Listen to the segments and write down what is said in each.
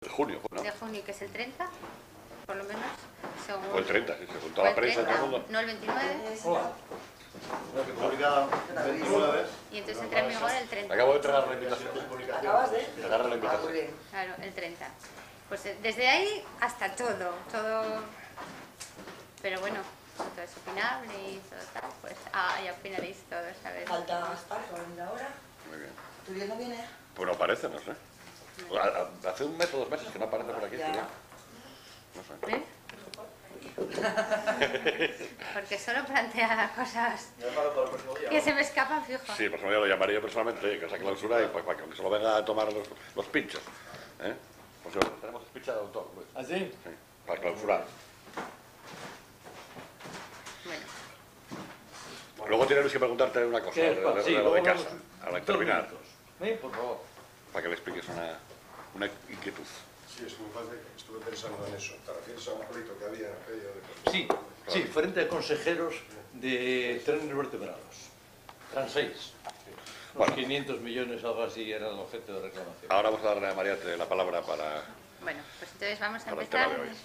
De junio, ¿no? De junio, que es el 30, por lo menos, según... O el 30, sí, según toda la prensa y todo el mundo. No el 29. Hola. Que publica 29. Y entonces entra en vigor el 30. Acabo de entregar la invitación. ¿Acabas de? Entregar la invitación. Muy bien. Claro, el 30. Pues desde ahí hasta todo. Pero bueno, todo es opinable y todo tal, pues ya opinaréis todos, ¿sabes? Falta Gaspar, que va a venir ahora. Muy bien. ¿Tu día no viene? Pues no aparece, no sé. Hace un mes o 2 meses que no aparece por aquí. Ya. No sé. ¿Eh? Porque solo plantea cosas que se me escapan, fijo. Sí, por ejemplo, yo lo llamaría yo personalmente, que esa clausura y pues, para que solo venga a tomar los pinchos. ¿Eh? Pues tenemos pincha de autor. Luis. ¿Ah, sí? Sí, para clausurar. Bueno. Luego tenemos que preguntarte una cosa, de lo de casa, al terminar, Por favor. para que le expliques una inquietud. Sí, es muy fácil. Estuve pensando en eso. ¿Te refieres a un pleito que había en aquello de... Sí, sí, frente a consejeros de trenes vertebrados. Eran 6. Unos Bueno. 500 millones, algo así, era el objeto de reclamación. Ahora vamos a darle a Mariate la palabra para... Bueno, pues entonces vamos a Para el empezar. tema de hoy.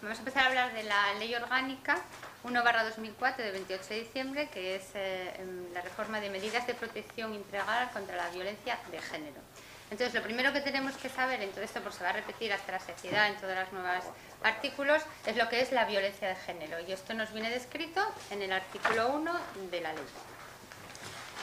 Vamos a empezar a hablar de la Ley Orgánica 1/2004 de 28 de diciembre, que es la reforma de medidas de protección integral contra la violencia de género. Entonces, lo primero que tenemos que saber en todo esto, porque se va a repetir hasta la saciedad en todos los nuevos artículos, es lo que es la violencia de género. Y esto nos viene descrito en el artículo 1 de la ley.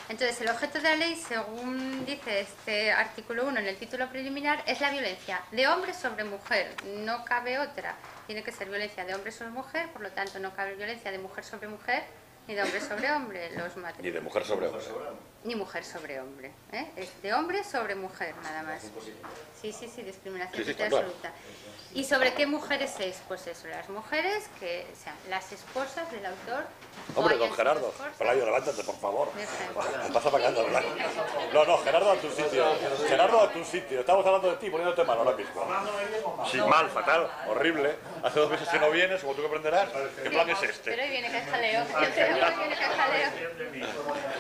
Entonces, el objeto de la ley, según dice este artículo 1 en el título preliminar, es la violencia de hombre sobre mujer. No cabe otra. Tiene que ser violencia de hombre sobre mujer, por lo tanto no cabe violencia de mujer sobre mujer, ni de hombre sobre hombre. Ni de mujer sobre hombre. Ni mujer sobre hombre. Es de hombre sobre mujer, nada más. Sí, discriminación Sí, total claro. absoluta. ¿Y sobre qué mujeres es? Pues eso, las mujeres que sean las esposas del autor. Hombre, o don hayan Gerardo, sido esposas. Pelayo, levántate, por favor. Virgen. Pasa para acá, ¿verdad? No, Gerardo, a tu sitio. Gerardo, a tu sitio. Estamos hablando de ti, poniéndote mal ahora mismo. Sí, mal, fatal, horrible. Hace 2 meses que no vienes, como tú comprenderás. ¿Qué plan es este? Pero hoy viene que es jaleo. Yo te digo que viene que es jaleo.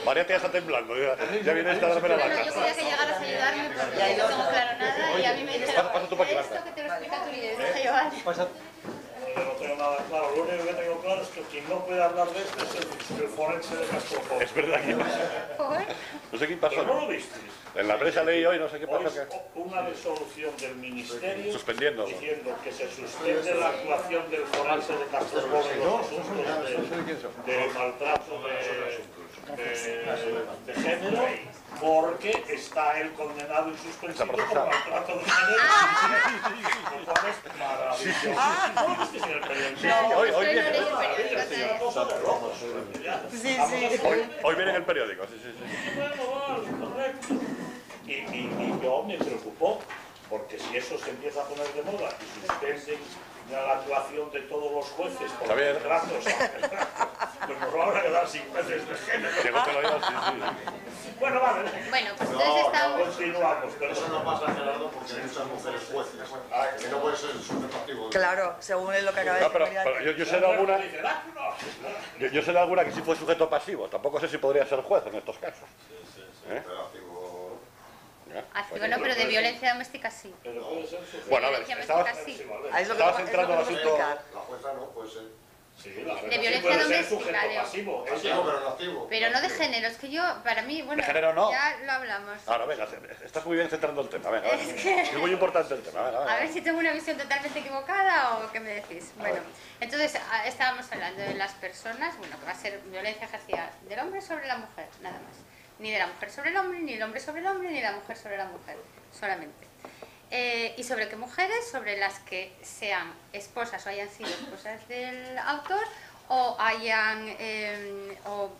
Mariate ya está temblando, ya viene esta a darme la Bueno, vaca. yo quería que llegaras a ayudarme porque no tengo claro nada y a mí me dijeron pasa tú para aquí, esto Marta. que te lo explica tu líder. Dije yo, vale. Yo no tengo nada claro, lo único que tengo claro es que quien no puede hablar de esto es el forense de Castro. Es verdad que ¿Por? no sé quién Pero no pasó. lo visteis. En la prensa leí hoy, no sé qué Hoy pasó. es una resolución del Ministerio Suspendiendo. diciendo que se suspende la actuación del forense de Castro en los asuntos de maltrato de género porque está él condenado y suspensivo por maltrato de género. Lo cual es maravilloso. ¿No visteis en el periódico? Hoy Estoy viene. en el periódico, Es una cosa de locos. Hoy viene en el periódico, sí. Bueno, correcto. Y yo me preocupó, porque si eso se empieza a poner de moda y suspenden la actuación de todos los jueces por Javier. maltratos, pues nos van a quedar sin jueces de género. Que no te lo digo, sí. Bueno, vale. Bueno, pues entonces estamos... Continuamos, pero Eso no pasa, Gerardo, porque hay muchas mujeres jueces. Que no puede ser subjetivo. Claro, según lo que acaba de No, pero decir. yo sé de alguna. dice, "Ah, no". Yo sé de alguna que sí fue sujeto pasivo. Tampoco sé si podría ser juez en estos casos. Pero activo. Ya, Activo no, pero de violencia doméstica sí. Pero puede ser su... Bueno, a ver, Violencia estabas doméstica sí. Ahí es lo que Estabas es lo entrando que al vamos a asunto. explicar. La jueza no puede ser. Sí, la De verdad, violencia puede ser doméstica, sujeto digo. pasivo. Activo, pero no activo. Pero no de género, es que yo, para mí, bueno, De género no. ya lo hablamos. Ahora, venga, estás muy bien centrando el tema. Venga, Es que- es muy importante el tema. Venga, A ver venga. si tengo una visión totalmente equivocada o qué me decís. Bueno, entonces estábamos hablando de las personas, bueno, que va a ser violencia ejercida del hombre sobre la mujer, nada más. Ni de la mujer sobre el hombre, ni el hombre sobre el hombre, ni de la mujer sobre la mujer, solamente. ¿Y sobre qué mujeres? Sobre las que sean esposas o hayan sido esposas del autor o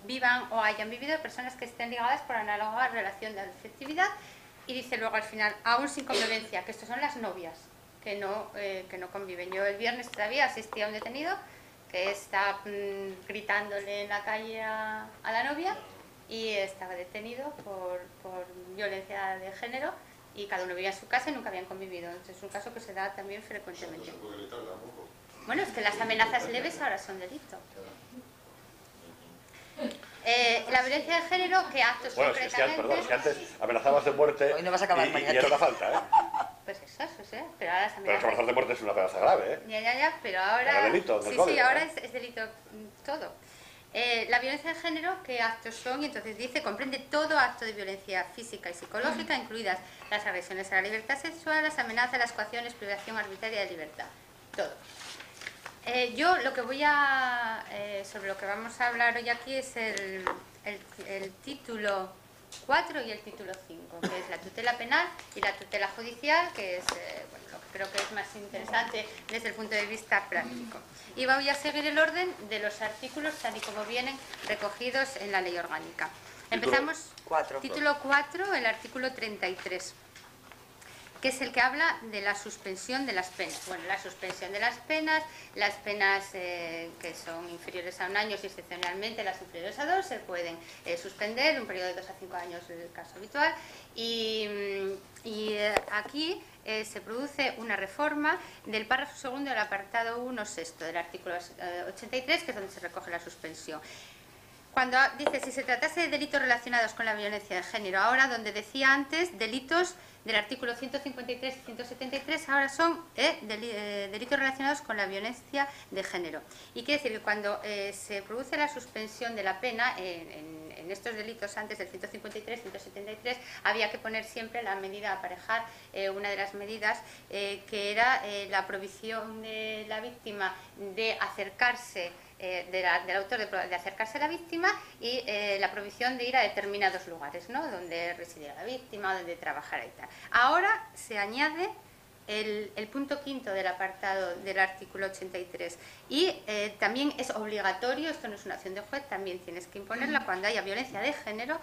vivan o hayan vivido personas que estén ligadas por análoga relación de afectividad. Y dice luego al final, aún sin convivencia, que estos son las novias, que no conviven. Yo el viernes todavía asistí a un detenido que está gritándole en la calle a la novia y estaba detenido por violencia de género y cada uno vivía en su casa y nunca habían convivido. Entonces es un caso que se da también frecuentemente. No se puede gritar tampoco. Bueno, es que las amenazas leves ahora son delito. La violencia de género, ¿qué actos Bueno, concretamente? es que antes amenazabas de muerte Hoy no vas a acabar, y Mariate. era una falta, ¿eh? Pues eso, pero ahora las Pero amenazas... amenazar de muerte es una amenaza grave, ¿eh? Ya, pero ahora... Era delito, del sí, código, ahora ¿no? es delito todo. La violencia de género, ¿qué actos son? Y entonces dice, comprende todo acto de violencia física y psicológica, incluidas las agresiones a la libertad sexual, las amenazas, las coacciones, privación arbitraria de libertad. Todo. Yo lo que sobre lo que vamos a hablar hoy aquí es el título 4 y el título 5, que es la tutela penal y la tutela judicial, que es lo que creo que es más interesante desde el punto de vista práctico. Y voy a seguir el orden de los artículos tal y como vienen recogidos en la ley orgánica. Empezamos, título 4, el artículo 33, que es el que habla de la suspensión de las penas. Bueno, la suspensión de las penas que son inferiores a 1 año y excepcionalmente las inferiores a 2 se pueden suspender un periodo de 2 a 5 años, en el caso habitual. Aquí se produce una reforma del párrafo segundo del apartado 1 sexto del artículo 83, que es donde se recoge la suspensión. Cuando dice, si se tratase de delitos relacionados con la violencia de género, ahora donde decía antes delitos del artículo 153 y 173, ahora son delitos relacionados con la violencia de género. Y quiere decir que cuando se produce la suspensión de la pena, en estos delitos antes del 153, 173, había que poner siempre la medida a aparejar, una de las medidas que era la prohibición de la víctima de acercarse del autor de acercarse a la víctima y la prohibición de ir a determinados lugares, ¿no?, donde residiera la víctima, donde trabajara y tal. Ahora se añade el punto quinto del apartado del artículo 83 y también es obligatorio, esto no es una acción de juez, también tienes que imponerla cuando haya violencia de género,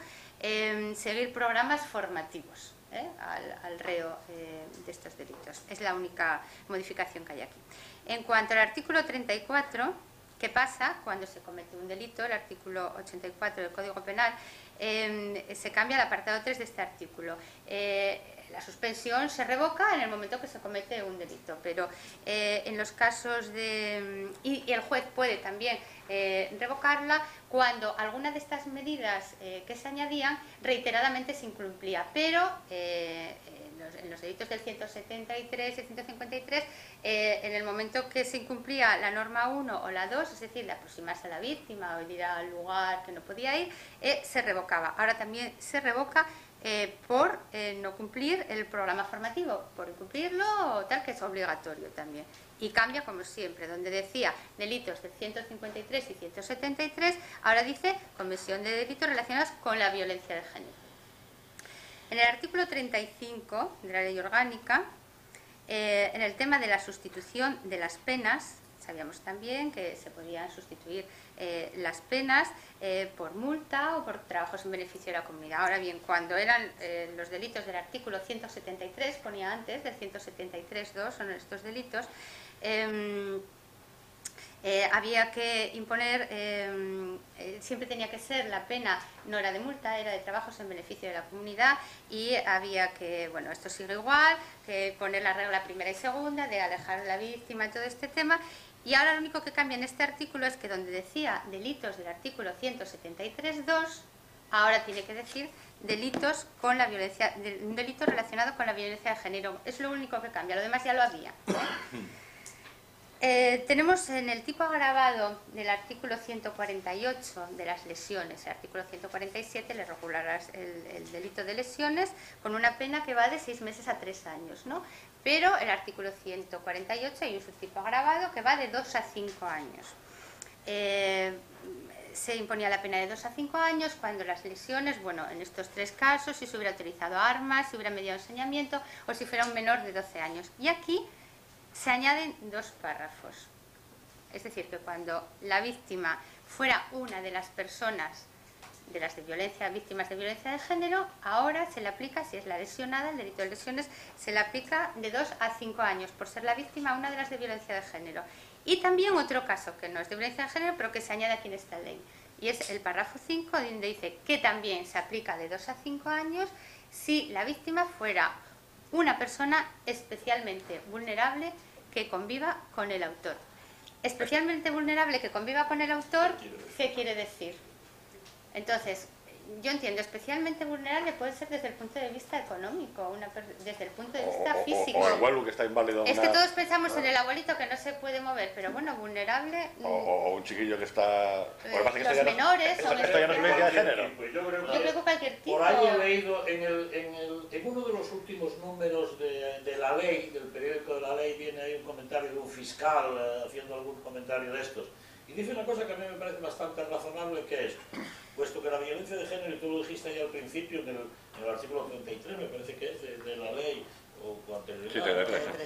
seguir programas formativos al reo de estos delitos. Es la única modificación que hay aquí. En cuanto al artículo 34, ¿qué pasa cuando se comete un delito? El artículo 84 del Código Penal se cambia al apartado 3 de este artículo. La suspensión se revoca en el momento que se comete un delito, pero en los casos de... Y el juez puede también revocarla cuando alguna de estas medidas que se añadían reiteradamente se incumplía, pero... en los delitos del 173 y 153, en el momento que se incumplía la norma 1 o la 2, es decir, de aproximarse a la víctima o ir al lugar que no podía ir, se revocaba. Ahora también se revoca por no cumplir el programa formativo, por incumplirlo tal, que es obligatorio también. Y cambia como siempre, donde decía delitos del 153 y 173, ahora dice comisión de delitos relacionados con la violencia de género. En el artículo 35 de la Ley Orgánica, en el tema de la sustitución de las penas, sabíamos también que se podían sustituir las penas por multa o por trabajos en beneficio de la comunidad. Ahora bien, cuando eran los delitos del artículo 173, ponía antes, del 173.2, son estos delitos, había que imponer, siempre tenía que ser la pena, no era de multa, era de trabajos en beneficio de la comunidad, y había que, bueno, esto sigue igual, que poner la regla primera y segunda, de alejar a la víctima y todo este tema. Y ahora lo único que cambia en este artículo es que donde decía delitos del artículo 173.2, ahora tiene que decir delitos con la violencia, un delito relacionado con la violencia de género. Es lo único que cambia, lo demás ya lo había, tenemos en el tipo agravado del artículo 148 de las lesiones, el artículo 147 le regulará el delito de lesiones con una pena que va de 6 meses a 3 años, ¿no? Pero el artículo 148 hay un subtipo agravado que va de 2 a 5 años. Se imponía la pena de 2 a 5 años cuando las lesiones, bueno, en estos 3 casos, si se hubiera utilizado armas, si hubiera mediado ensañamiento o si fuera un menor de 12 años. Y aquí se añaden 2 párrafos. Es decir, que cuando la víctima fuera una de las personas de las de violencia, víctimas de violencia de género, ahora se le aplica, si es la lesionada, el delito de lesiones, se le aplica de 2 a 5 años por ser la víctima una de las de violencia de género. Y también otro caso que no es de violencia de género, pero que se añade aquí en esta ley. Y es el párrafo 5, donde dice que también se aplica de 2 a 5 años si la víctima fuera una persona especialmente vulnerable que conviva con el autor. Especialmente vulnerable que conviva con el autor, ¿qué quiere decir? Entonces, yo entiendo, especialmente vulnerable puede ser desde el punto de vista económico, desde el punto de vista físico. O el abuelo que está inválido. Es que todos pensamos en el abuelito que no se puede mover, pero bueno, vulnerable... O un chiquillo que está... los menores... Esto ya no es violencia de género. Pues yo creo que cualquier tipo... Por ahí he leído, en uno de los últimos números de La Ley, del periódico de La Ley, viene ahí un comentario de un fiscal haciendo algún comentario de estos. Y dice una cosa que a mí me parece bastante razonable, que es, puesto que la violencia de género, y tú lo dijiste ahí al principio, en el artículo 33, me parece que es, de la ley, o anterior. Sí,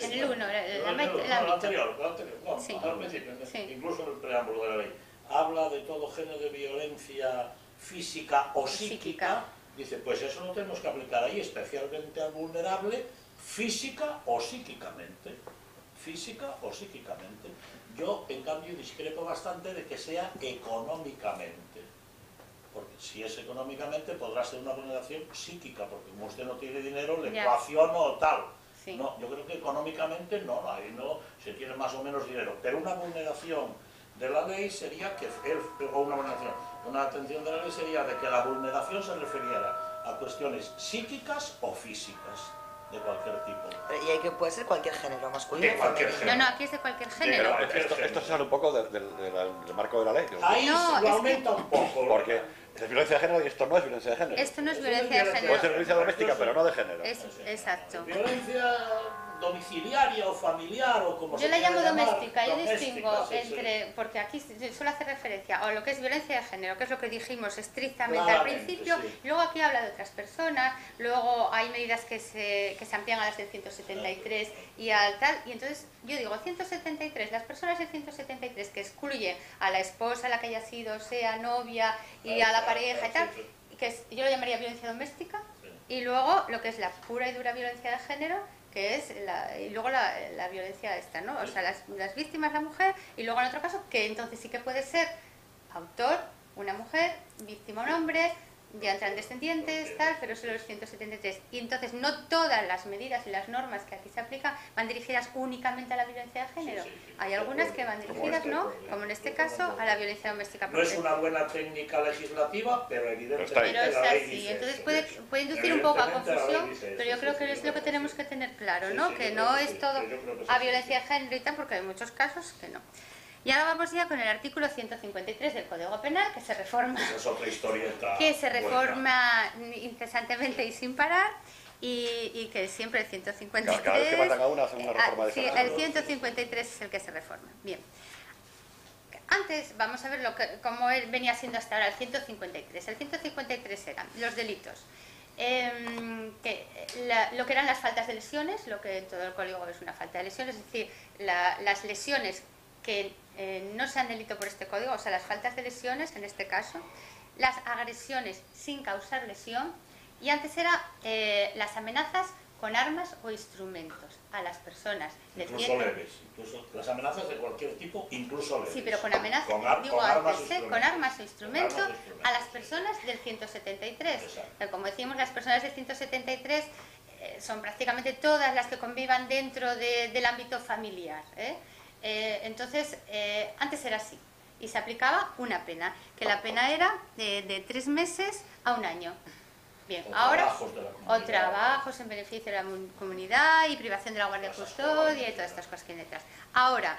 en el 1, el anterior, no, sí. al principio, sí. Incluso en el preámbulo de la ley. Habla de todo género de violencia física o psíquica. Dice, pues eso lo tenemos que aplicar ahí, especialmente al vulnerable, física o psíquicamente. Física o psíquicamente. Yo, en cambio, discrepo bastante de que sea económicamente. Porque si es económicamente, podrá ser una vulneración psíquica, porque como usted no tiene dinero, le coacciono o tal. Sí. No, yo creo que económicamente no, ahí no se tiene más o menos dinero. Pero una vulneración de la ley sería que, una atención de la ley sería de que la vulneración se refiriera a cuestiones psíquicas o físicas. De cualquier tipo. Y hay que puede ser cualquier género, masculino. De cualquier género. No, aquí es de cualquier género. Esto se sale un poco del marco de la ley. Ahí lo aumenta un poco. Porque es violencia de género y esto no es violencia de género. Esto no es violencia de género. Puede ser violencia doméstica, pero no de género. Exacto. Violencia domiciliaria o familiar o como yo la llamo doméstica, yo doméstica, distingo sí, entre, sí. Porque aquí solo hace referencia a lo que es violencia de género, que es lo que dijimos estrictamente Claramente, al principio, sí. Luego aquí habla de otras personas, luego hay medidas que se amplían a las del 173 y al tal, y entonces yo digo 173, las personas del 173 que excluyen a la esposa, a la que haya sido, sea novia, y a la pareja y tal, que yo lo llamaría violencia doméstica, y luego lo que es la pura y dura violencia de género, que es y luego la violencia esta, ¿no? O sea, las víctimas, la mujer, y luego en otro caso, que entonces sí que puede ser autor, una mujer, víctima un hombre, ya entran descendientes, tal, pero solo los 173. Y entonces no todas las medidas y las normas que aquí se aplican van dirigidas únicamente a la violencia de género. Hay algunas que van dirigidas, ¿no? Como en este caso, a la violencia doméstica. No es una buena técnica legislativa, pero evidentemente pero es la ley así. dice Entonces eso. puede inducir un poco a confusión, pero yo creo que es lo que tenemos que tener claro, ¿no? Que no es todo a violencia de género y tal, porque hay muchos casos que no. Y ahora vamos ya con el artículo 153 del Código Penal, que se reforma, Esa es otra historieta reforma incesantemente y sin parar, y que siempre el 153... Cada vez que matan a una hacen una reforma de sí, esa. el 153 es el que se reforma. Bien. Antes, vamos a ver cómo venía siendo hasta ahora el 153. El 153 eran los delitos. Lo que eran las faltas de lesiones, lo que en todo el código es una falta de lesiones, es decir, las lesiones que no sean delito por este código, o sea, las faltas de lesiones en este caso, las agresiones sin causar lesión, y antes era las amenazas con armas o instrumentos a las personas. Incluso leves, incluso las amenazas de cualquier tipo, incluso leves. Sí, pero con amenazas, con armas o instrumentos a las personas del 173. Como decimos, las personas del 173 son prácticamente todas las que convivan dentro del ámbito familiar. Entonces, antes era así, y se aplicaba una pena, que la pena era de 3 meses a 1 año. Bien, ahora, o trabajos en beneficio de la comunidad y privación de la guardia custodia y todas estas cosas que hay detrás. Ahora,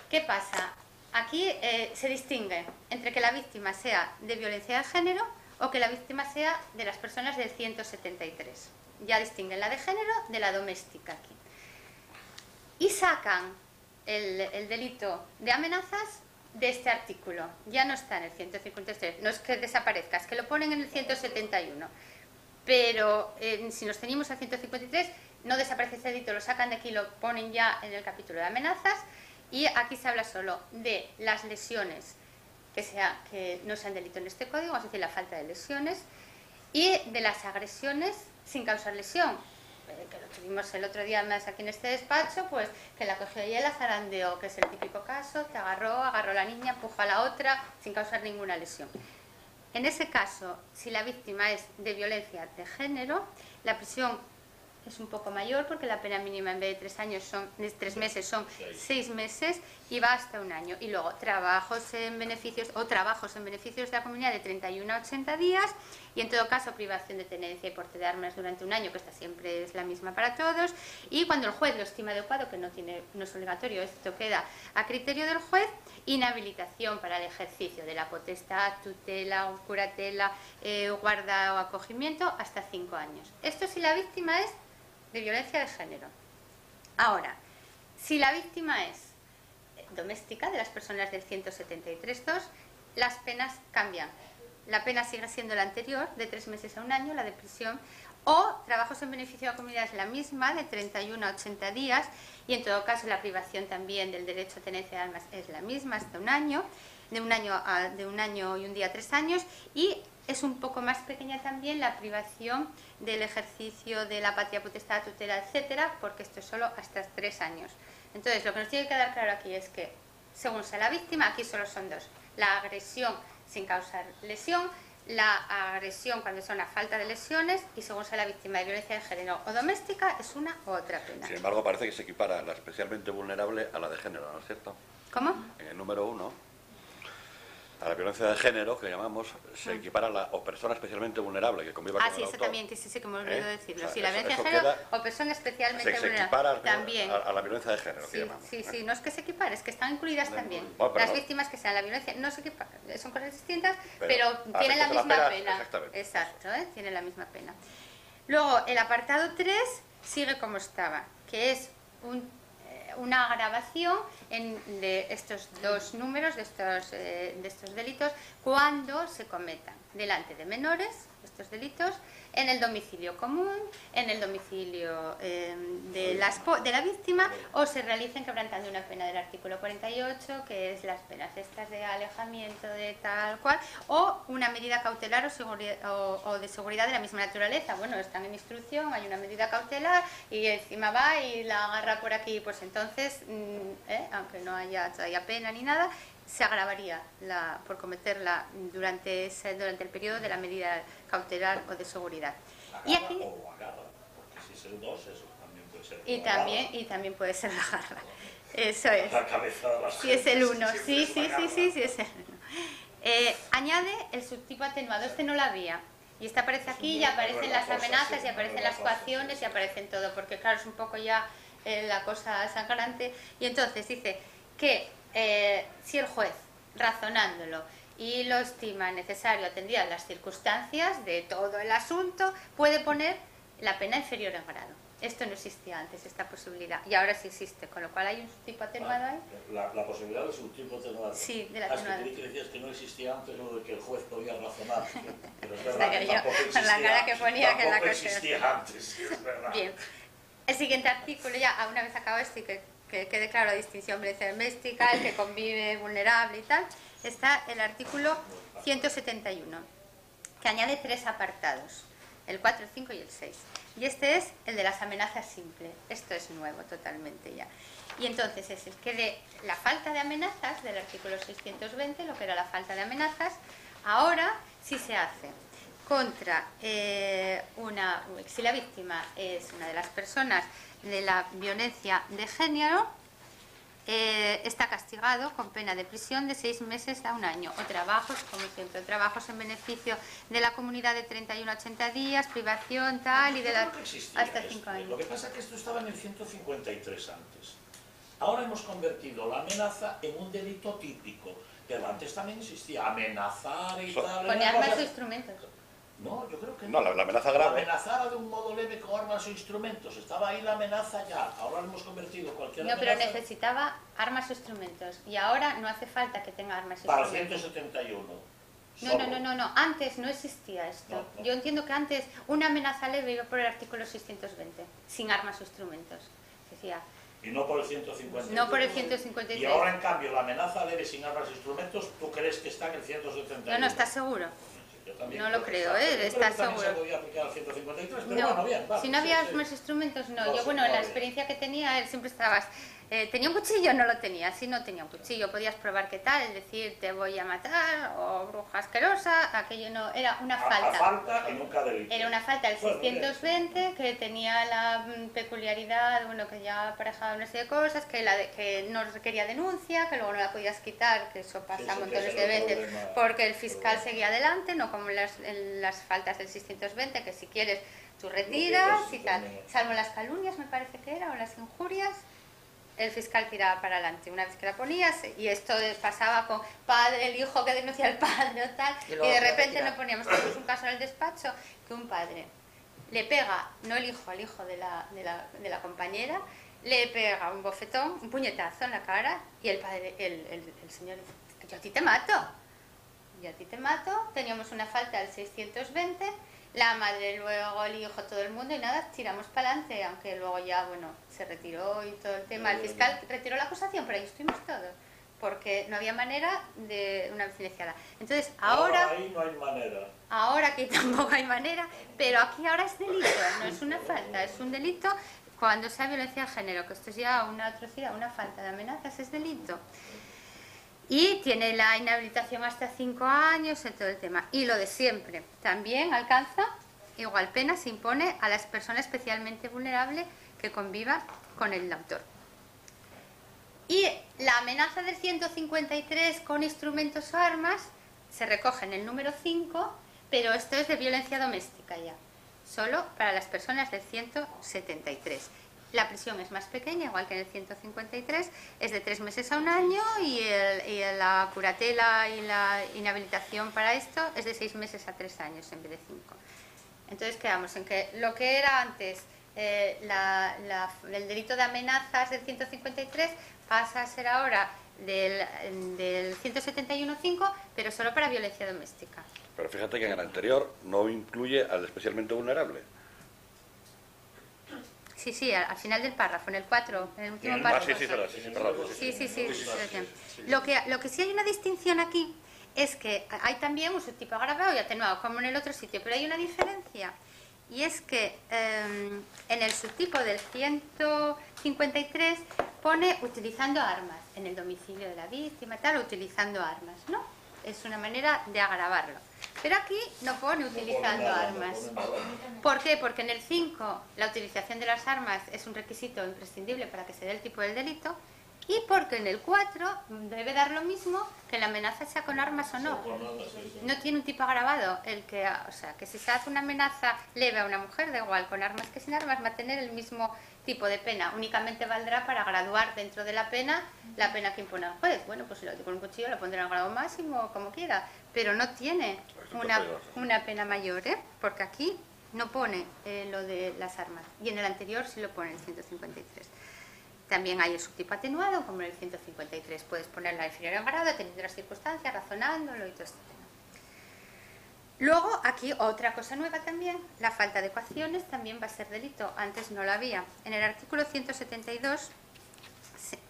¿qué pasa? Aquí se distingue entre que la víctima sea de violencia de género o que la víctima sea de las personas del 173. Ya distinguen la de género de la doméstica aquí. Y sacan el delito de amenazas de este artículo. Ya no está en el 153, no es que desaparezca, es que lo ponen en el 171. Pero si nos ceñimos al 153, no desaparece ese delito, lo sacan de aquí y lo ponen ya en el capítulo de amenazas, y aquí se habla solo de las lesiones que no sean delito en este código, es decir, la falta de lesiones, y de las agresiones sin causar lesión, que lo tuvimos el otro día más aquí en este despacho, pues que la cogió y la zarandeó, que es el típico caso, te agarró a la niña, empujó a la otra sin causar ninguna lesión. En ese caso, si la víctima es de violencia de género, la prisión es un poco mayor, porque la pena mínima en vez de 3 meses son 6 meses, y va hasta 1 año. Y luego trabajos en beneficios de la comunidad de 31 a 80 días, y en todo caso privación de tenencia y porte de armas durante un año, que esta siempre es la misma para todos, y cuando el juez lo estima adecuado, que no es obligatorio, esto queda a criterio del juez, inhabilitación para el ejercicio de la potestad, tutela, curatela, guarda o acogimiento hasta 5 años. Esto si la víctima es de violencia de género. Ahora, si la víctima es doméstica, de las personas del 173.2, las penas cambian. La pena sigue siendo la anterior, de 3 meses a 1 año, la de prisión, o trabajos en beneficio de la comunidad es la misma, de 31 a 80 días, y en todo caso la privación también del derecho a tenencia de armas es la misma, hasta 1 año, de un año y un día a 3 años, y es un poco más pequeña también la privación del ejercicio de la patria potestad, tutela, etcétera, porque esto es solo hasta 3 años. Entonces, lo que nos tiene que quedar claro aquí es que, según sea la víctima, aquí solo son dos: la agresión sin causar lesión, la agresión cuando son a falta de lesiones, y según sea la víctima de violencia de género o doméstica, es una u otra pena. Sin embargo, parece que se equipara la especialmente vulnerable a la de género, ¿no es cierto? ¿Cómo? En el número 1, a la violencia de género, que llamamos, se equipara a la o persona especialmente vulnerable que conviva con el sí, eso autor. también, que sí, que me olvidé decirlo. O sea, sí, la violencia de eso género queda, o persona especialmente se vulnerable. equipara También. a la violencia de género, que Sí, llamamos. sí, no es que se equipare, es que están incluidas también. Bueno, pero las no. víctimas que sean la violencia no se equiparan, son cosas distintas, Pero pero tienen la efectos de misma la pena. exactamente. Exacto, tienen la misma pena. Luego, el apartado 3 sigue como estaba, que es una agravación de estos dos números, de estos delitos, cuando se cometan delante de menores, estos delitos, en el domicilio común, en el domicilio de la víctima, o se realicen quebrantando una pena del artículo 48, que es las penas estas de alejamiento de tal cual, o una medida cautelar o de seguridad de la misma naturaleza. Bueno, están en instrucción, hay una medida cautelar y encima va y la agarra por aquí, pues entonces, aunque no haya todavía pena ni nada, se agravaría por cometerla durante el periodo de la medida cautelar o de seguridad. Y aquí, o agarra, porque si es el 2, eso también puede ser. y también puede ser la garra. Eso es. La cabeza de las Si es el 1, gentes, sí, siempre es el 1. Añade el subtipo atenuado, este no lo había. Y este aparece aquí, y aparecen las amenazas, y aparecen las coacciones, y aparecen todo, porque claro, es un poco ya la cosa sangrante. Y entonces dice que si el juez, razonándolo y lo estima necesario, atendidas las circunstancias de todo el asunto, puede poner la pena inferior en grado. Esto no existía antes, esta posibilidad, y ahora sí existe, con lo cual hay un subtipo atenuado ahí. La posibilidad del subtipo atenuado. Sí, del atenuado. Es que decías que no existía antes lo de que el juez podía razonar. Pero es Hasta verdad, que yo, tampoco con la cara que ponía, que la cosa existía antes, es verdad. Bien. El siguiente artículo, ya una vez acabado esto y que quede claro la distinción violencia doméstica, el que convive vulnerable y tal, está el artículo 171, que añade 3 apartados, el 4, el 5 y el 6. Y este es el de las amenazas simples. Esto es nuevo totalmente ya. Y entonces es el que de la falta de amenazas del artículo 620, lo que era la falta de amenazas, ahora sí se hace contra si la víctima es una de las personas de la violencia de género, está castigado con pena de prisión de 6 meses a 1 año, o trabajos, como siempre, trabajos en beneficio de la comunidad de 31 a 80 días, privación, tal, y de hasta 5 años. Lo que pasa es que esto estaba en el 153 antes. Ahora hemos convertido la amenaza en un delito típico, pero antes también existía amenazar y tal. Con armas o instrumentos. No, yo creo que no. No, la amenaza grave. Amenazar de un modo leve con armas o instrumentos. Estaba ahí la amenaza ya. Ahora lo hemos convertido cualquier amenaza. No, pero necesitaba armas o instrumentos. Y ahora no hace falta que tenga armas o Para instrumentos. el 171. No. Antes no existía esto. No. Yo entiendo que antes una amenaza leve iba por el artículo 620, sin armas o instrumentos. Decía. Y no por el 153. No por el 153. Y ahora, en cambio, la amenaza leve sin armas e instrumentos, ¿tú crees que está en el 171? No, ¿estás seguro? Yo también No lo creo, ¿estás seguro? Se podía aplicar al 153, pero No, bueno, bien, vale, si no había sí. más instrumentos, no. No, Yo, sí, bueno, no en la había. experiencia que tenía, él siempre estabas... ¿tenía un cuchillo? No lo tenía. Si no tenía un cuchillo, podías probar qué tal, decir te voy a matar, o bruja asquerosa, aquello no... Era una falta. A falta y nunca delito. Era una falta del Bueno, 620 que tenía la peculiaridad, bueno, que ya aparejaba una serie de cosas, que no requería denuncia, que luego no la podías quitar, que eso pasa Sí, sí, montones que ese de es el veces, problema. porque el fiscal seguía adelante, no como en las faltas del 620, que si quieres tú retiras y tal, salvo las calumnias, me parece que era, o las injurias, el fiscal tiraba para adelante una vez que la ponías, y esto pasaba con padre, el hijo que denuncia al padre o tal, y de repente no poníamos. Tenemos un caso en el despacho que un padre le pega, no el hijo, al hijo de la compañera, le pega un bofetón, un puñetazo en la cara, y el padre, el señor dice: yo a ti te mato, yo a ti te mato. Teníamos una falta del 620, la madre, luego el hijo, todo el mundo, y nada, tiramos para adelante, aunque luego ya, bueno, se retiró y todo el tema. El fiscal retiró la acusación, pero ahí estuvimos todos, porque no había manera de una silenciada. Entonces, ahora ahí no hay manera. Ahora aquí tampoco hay manera, pero aquí ahora es delito, no es una falta, es un delito cuando sea violencia de género, que esto es ya una atrocidad, una falta de amenazas, es delito. Y tiene la inhabilitación hasta 5 años en todo el tema. Y lo de siempre, también alcanza igual pena, se impone a las personas especialmente vulnerables que conviva con el autor. Y la amenaza del 153 con instrumentos o armas se recoge en el número 5, pero esto es de violencia doméstica ya, solo para las personas del 173. La prisión es más pequeña, igual que en el 153, es de 3 meses a 1 año, y la curatela y la inhabilitación para esto es de 6 meses a 3 años en vez de 5. Entonces quedamos en que lo que era antes el delito de amenazas del 153 pasa a ser ahora del 171.5, pero solo para violencia doméstica. Pero fíjate que en el anterior no incluye al especialmente vulnerable. Sí, al final del párrafo, en el 4, en el último párrafo. Perdón. Sí. Lo que sí hay una distinción aquí es que hay también un subtipo agravado y atenuado, como en el otro sitio, pero hay una diferencia, y es que en el subtipo del 153 pone utilizando armas, en el domicilio de la víctima, tal, utilizando armas, ¿no? Es una manera de agravarlo. Pero aquí no pone utilizando armas. ¿Por qué? Porque en el 5 la utilización de las armas es un requisito imprescindible para que se dé el tipo del delito, y porque en el 4 debe dar lo mismo que la amenaza sea con armas o no. No tiene un tipo agravado. O sea, que si se hace una amenaza leve a una mujer, da igual, con armas que sin armas, va a tener el mismo tipo de pena. Únicamente valdrá para graduar dentro de la pena que impone el juez. Bueno, pues si lo hace con un cuchillo lo pondrá en el grado máximo, como quiera, pero no tiene una pena mayor, ¿eh? Porque aquí no pone lo de las armas, y en el anterior sí lo pone, el 153. También hay el subtipo atenuado, como en el 153. Puedes ponerla inferior en grado, teniendo las circunstancias, razonándolo y todo esto. Luego, aquí otra cosa nueva también, la falta de ecuaciones también va a ser delito. Antes no la había. En el artículo 172,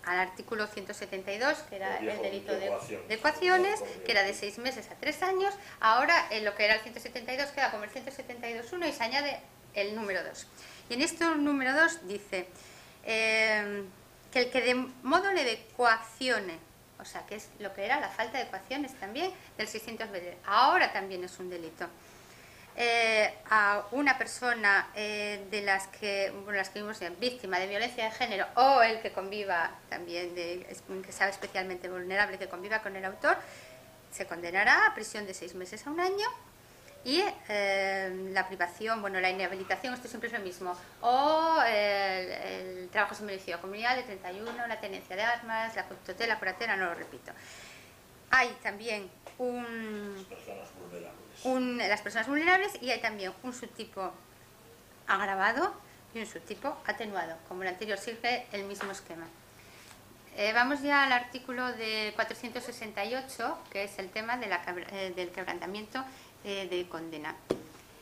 al artículo 172, que era el delito de ecuaciones, que era de 6 meses a 3 años, ahora en lo que era el 172 queda como el 172.1 y se añade el número 2. Y en este número 2 dice que el que de modo leve coaccione, o sea, que es lo que era la falta de ecuaciones también del 620, ahora también es un delito. A una persona de las que vimos víctima de violencia de género, o el que conviva también, que sea especialmente vulnerable, que conviva con el autor, se condenará a prisión de 6 meses a 1 año, y la privación, bueno, la inhabilitación, esto siempre es lo mismo, o el trabajo sin beneficio de comunidad de 31, la tenencia de armas, la tutela, curatela, no lo repito. Hay también las personas vulnerables, y hay también un subtipo agravado y un subtipo atenuado. Como el anterior, sirve el mismo esquema. Vamos ya al artículo de 468, que es el tema del quebrantamiento de condena.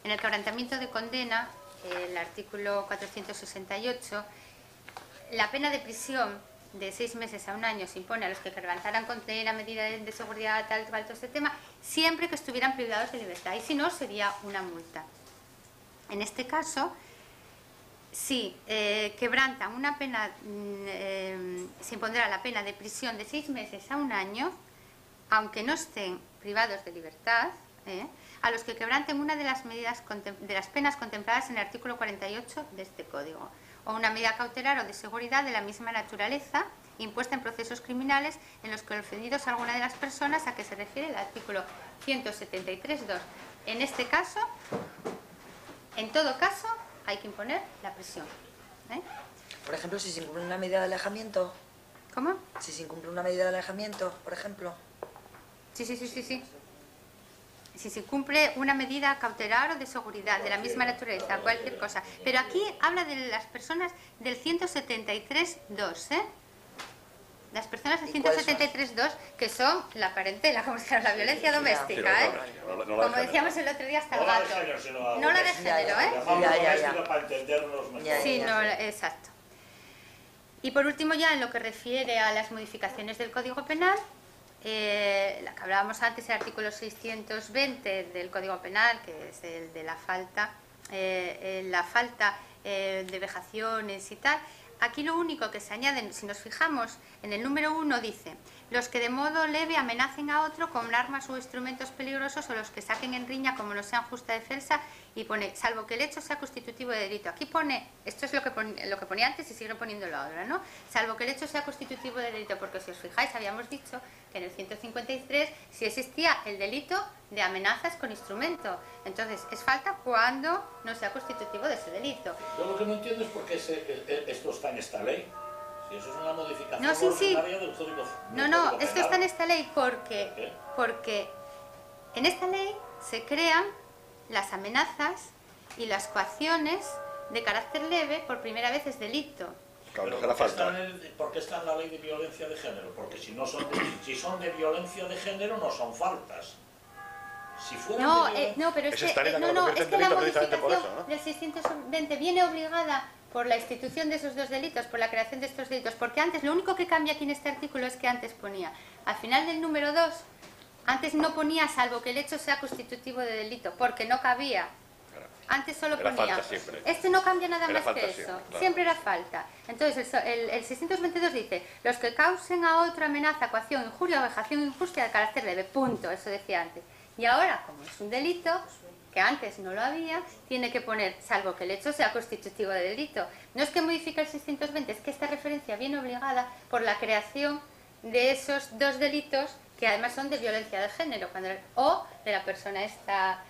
En el quebrantamiento de condena, el artículo 468, la pena de prisión de 6 meses a 1 año se impone a los que quebrantaran condena, medidas de seguridad, tal, todo este tema, siempre que estuvieran privados de libertad, y si no, sería una multa. En este caso, si quebrantan una pena, se impondrá la pena de prisión de 6 meses a 1 año, aunque no estén privados de libertad, a los que quebranten una de las penas contempladas en el artículo 48 de este Código, o una medida cautelar o de seguridad de la misma naturaleza impuesta en procesos criminales en los que el ofendido es alguna de las personas a que se refiere el artículo 173.2. En este caso, en todo caso, hay que imponer la presión. ¿Eh? Por ejemplo, si se incumple una medida de alejamiento. ¿Cómo? Si se incumple una medida de alejamiento, por ejemplo. Sí. Si se cumple una medida cautelar o de seguridad, de la misma naturaleza, cualquier cosa. Pero aquí habla de las personas del 173.2, ¿eh? Las personas del 173.2, que son la parentela, como se llama, la violencia doméstica, ¿eh? Como decíamos el otro día, hasta el gato. No la de género, ¿eh? Para entendernos mejor. Sí, no, exacto. Y por último, ya en lo que refiere a las modificaciones del Código Penal, la que hablábamos antes, el artículo 620 del Código Penal, que es el de la falta de vejaciones y tal. Aquí lo único que se añade, si nos fijamos, en el número 1 dice: los que de modo leve amenacen a otro con armas o instrumentos peligrosos, o los que saquen en riña como no sean justa defensa, y pone, salvo que el hecho sea constitutivo de delito. Aquí pone, esto es lo que ponía antes y sigue poniéndolo ahora, ¿no? Salvo que el hecho sea constitutivo de delito, porque si os fijáis, habíamos dicho que en el 153 sí existía el delito de amenazas con instrumento. Entonces, es falta cuando no sea constitutivo de ese delito. Yo lo que no entiendo es por qué esto está en esta ley. Si eso es una modificación No, sí. ordinaria del Código Penal. No, esto está en esta ley porque en esta ley se crean las amenazas y las coacciones de carácter leve. Por primera vez es delito. Claro, que la falta. ¿Por qué está en la ley de violencia de género? Porque si son de violencia de género no son faltas. Si fueran pero es que la modificación del 620 viene obligada por la institución de esos dos delitos, por la creación de estos delitos, porque antes, lo único que cambia aquí en este artículo es que antes ponía, al final del número 2, antes no ponía salvo que el hecho sea constitutivo de delito, porque no cabía. Antes solo ponía. Este no cambia nada más que eso. Siempre era falta. Entonces el 622 dice: los que causen a otra amenaza, coacción, injuria o vejación injusta de carácter leve. Punto. Eso decía antes. Y ahora, como es un delito, que antes no lo había, tiene que poner salvo que el hecho sea constitutivo de delito. No es que modifique el 620, es que esta referencia viene obligada por la creación de esos dos delitos, que además son de violencia de género, o de la persona esta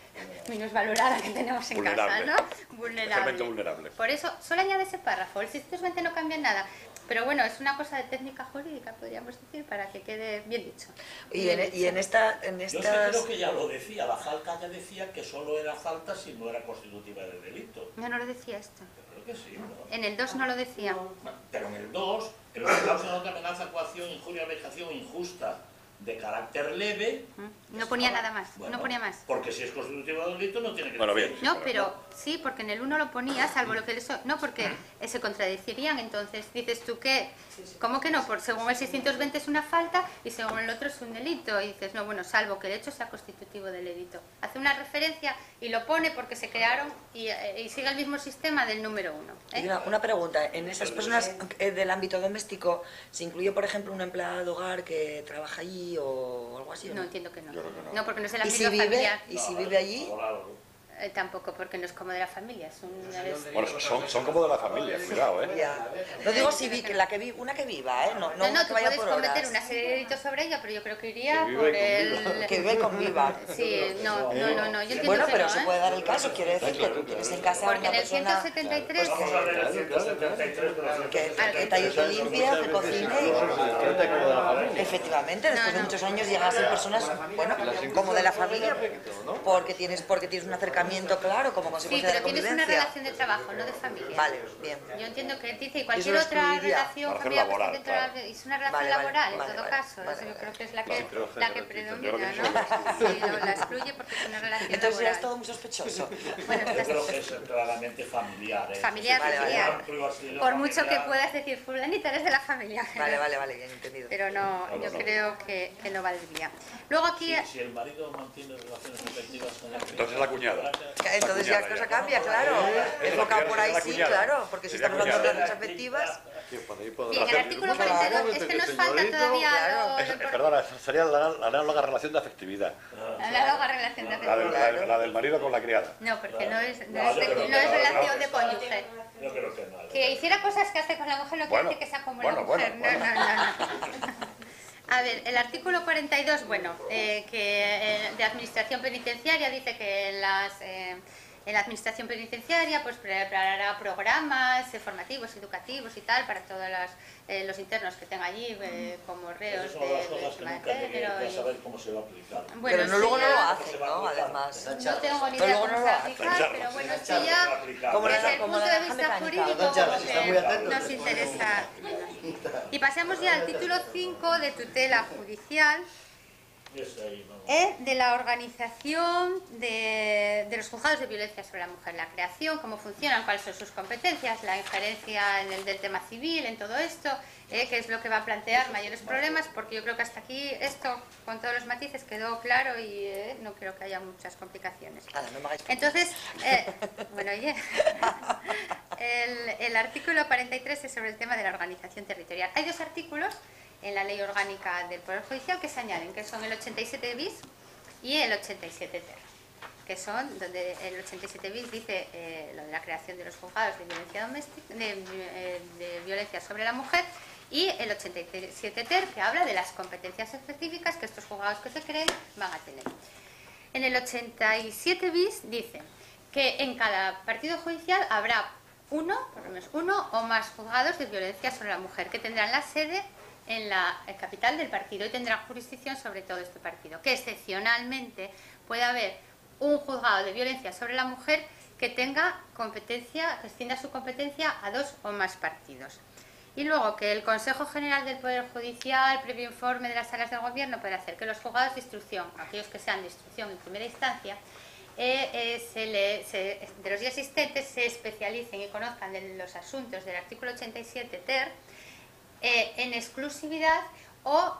minusvalorada que tenemos en casa, ¿no? Vulnerable. Por eso, solo añade ese párrafo. El 620 no cambia nada. Pero bueno, es una cosa de técnica jurídica, podríamos decir, para que quede bien dicho. Y en estas... Yo creo que ya lo decía, la falta ya decía que solo era falta si no era constitutiva de delito. No lo decía esto. Yo creo que sí, ¿no? En el 2 no lo decía. Pero en el 2, en los que causan otra amenaza, coacción, injuria, vejación injusta de carácter leve... No ponía nada más, no ponía más. Porque si es constitutivo de delito no tiene que decir. No, pero sí, porque en el 1 lo ponía, salvo lo que eso... No, porque se contradecirían, entonces dices tú que... ¿Cómo que no? Según el 620 es una falta y según el otro es un delito. Y dices, no, bueno, salvo que el hecho sea constitutivo del delito. Hace una referencia y lo pone porque se crearon y sigue el mismo sistema del número 1. Y una pregunta, ¿en esas personas del ámbito doméstico se incluye, por ejemplo, una empleada de hogar que trabaja allí o algo así? No, entiendo que no. No, porque no es el ámbito familiar. ¿Y si vive allí? Tampoco, porque no es como de la familia. Bueno, son como de la familia, cuidado, ¿eh? Ya. No digo si una que viva, ¿eh? No tú que vaya puedes por cometer horas. una serie de delitos sobre ella, pero yo creo que iría Que por vive Que vive y conviva. Sí, no, yo entiendo Bueno, que pero no, se puede dar el caso, quiere decir que tú tienes en casa porque una en el persona 173... Vamos a ver el 173 de los que te limpia, que cocine y... Efectivamente, después de muchos años llegas a ser personas, bueno, como de la familia, porque tienes un acercamiento claro como consecuencia de la convivencia. Sí, pero tienes una relación de trabajo, no de familia. Vale, bien. Yo entiendo que dice, y cualquier otra relación familiar es una relación laboral, en todo caso. Eso yo creo que es la que predomina, ¿no? Sí, la excluye porque es una relación laboral. Entonces ya es todo muy sospechoso. Bueno, Yo creo que es claramente familiar. Familiar. Por mucho que puedas decir, fulanita, eres de la familia. Vale, bien entendido. Pero no, yo creo que no valdría. Luego aquí... Si el marido mantiene relaciones afectivas con la Entonces la cuñada. Entonces ya la cosa cambia, claro. Enfocado por ahí sí, claro, porque si estamos hablando de relaciones afectivas... Bien, el artículo 42 es que nos falta todavía... Perdona, sería la análoga relación de afectividad. La análoga relación de afectividad. La del marido con la criada. No, porque no es relación de cónyuge. Yo creo que no. Que hiciera cosas que hace con la mujer no quiere decir que sea como la mujer. No. A ver, el artículo 42, bueno, de administración penitenciaria dice que en la administración penitenciaria pues preparará programas formativos, educativos y tal para todos los internos que tengan allí como reos Esas son las cosas que nunca llegué a saber cómo se va a aplicar. Bueno, Pero no, luego no lo hacen, ¿no? Además. No tengo ni idea cómo se va a aplicar, pero bueno, esto ya desde el punto de vista jurídico como que nos interesa. Y pasamos ya al título 5 de tutela judicial, de la organización de los juzgados de violencia sobre la mujer, la creación, cómo funcionan, cuáles son sus competencias, la injerencia en el del tema civil, en todo esto, que es lo que va a plantear mayores problemas, porque yo creo que hasta aquí esto, con todos los matices, quedó claro y no creo que haya muchas complicaciones. Entonces, bueno, oye, el artículo 43 es sobre el tema de la organización territorial. Hay dos artículos en la Ley Orgánica del Poder Judicial que se añaden, que son el 87 bis y el 87 ter, que son donde el 87 bis dice lo de la creación de los juzgados de violencia doméstica, de violencia sobre la mujer, y el 87 ter, que habla de las competencias específicas que estos juzgados que se creen van a tener. En el 87 bis dice que en cada partido judicial habrá uno, por lo menos uno o más juzgados de violencia sobre la mujer, que tendrán la sede en la capital del partido y tendrán jurisdicción sobre todo este partido, que excepcionalmente puede haber un juzgado de violencia sobre la mujer que tenga competencia, que extienda su competencia a dos o más partidos. Y luego que el Consejo General del Poder Judicial, previo informe de las salas del Gobierno, puede hacer que los juzgados de instrucción, aquellos que sean de instrucción en primera instancia, de los ya asistentes se especialicen y conozcan de los asuntos del artículo 87 ter en exclusividad o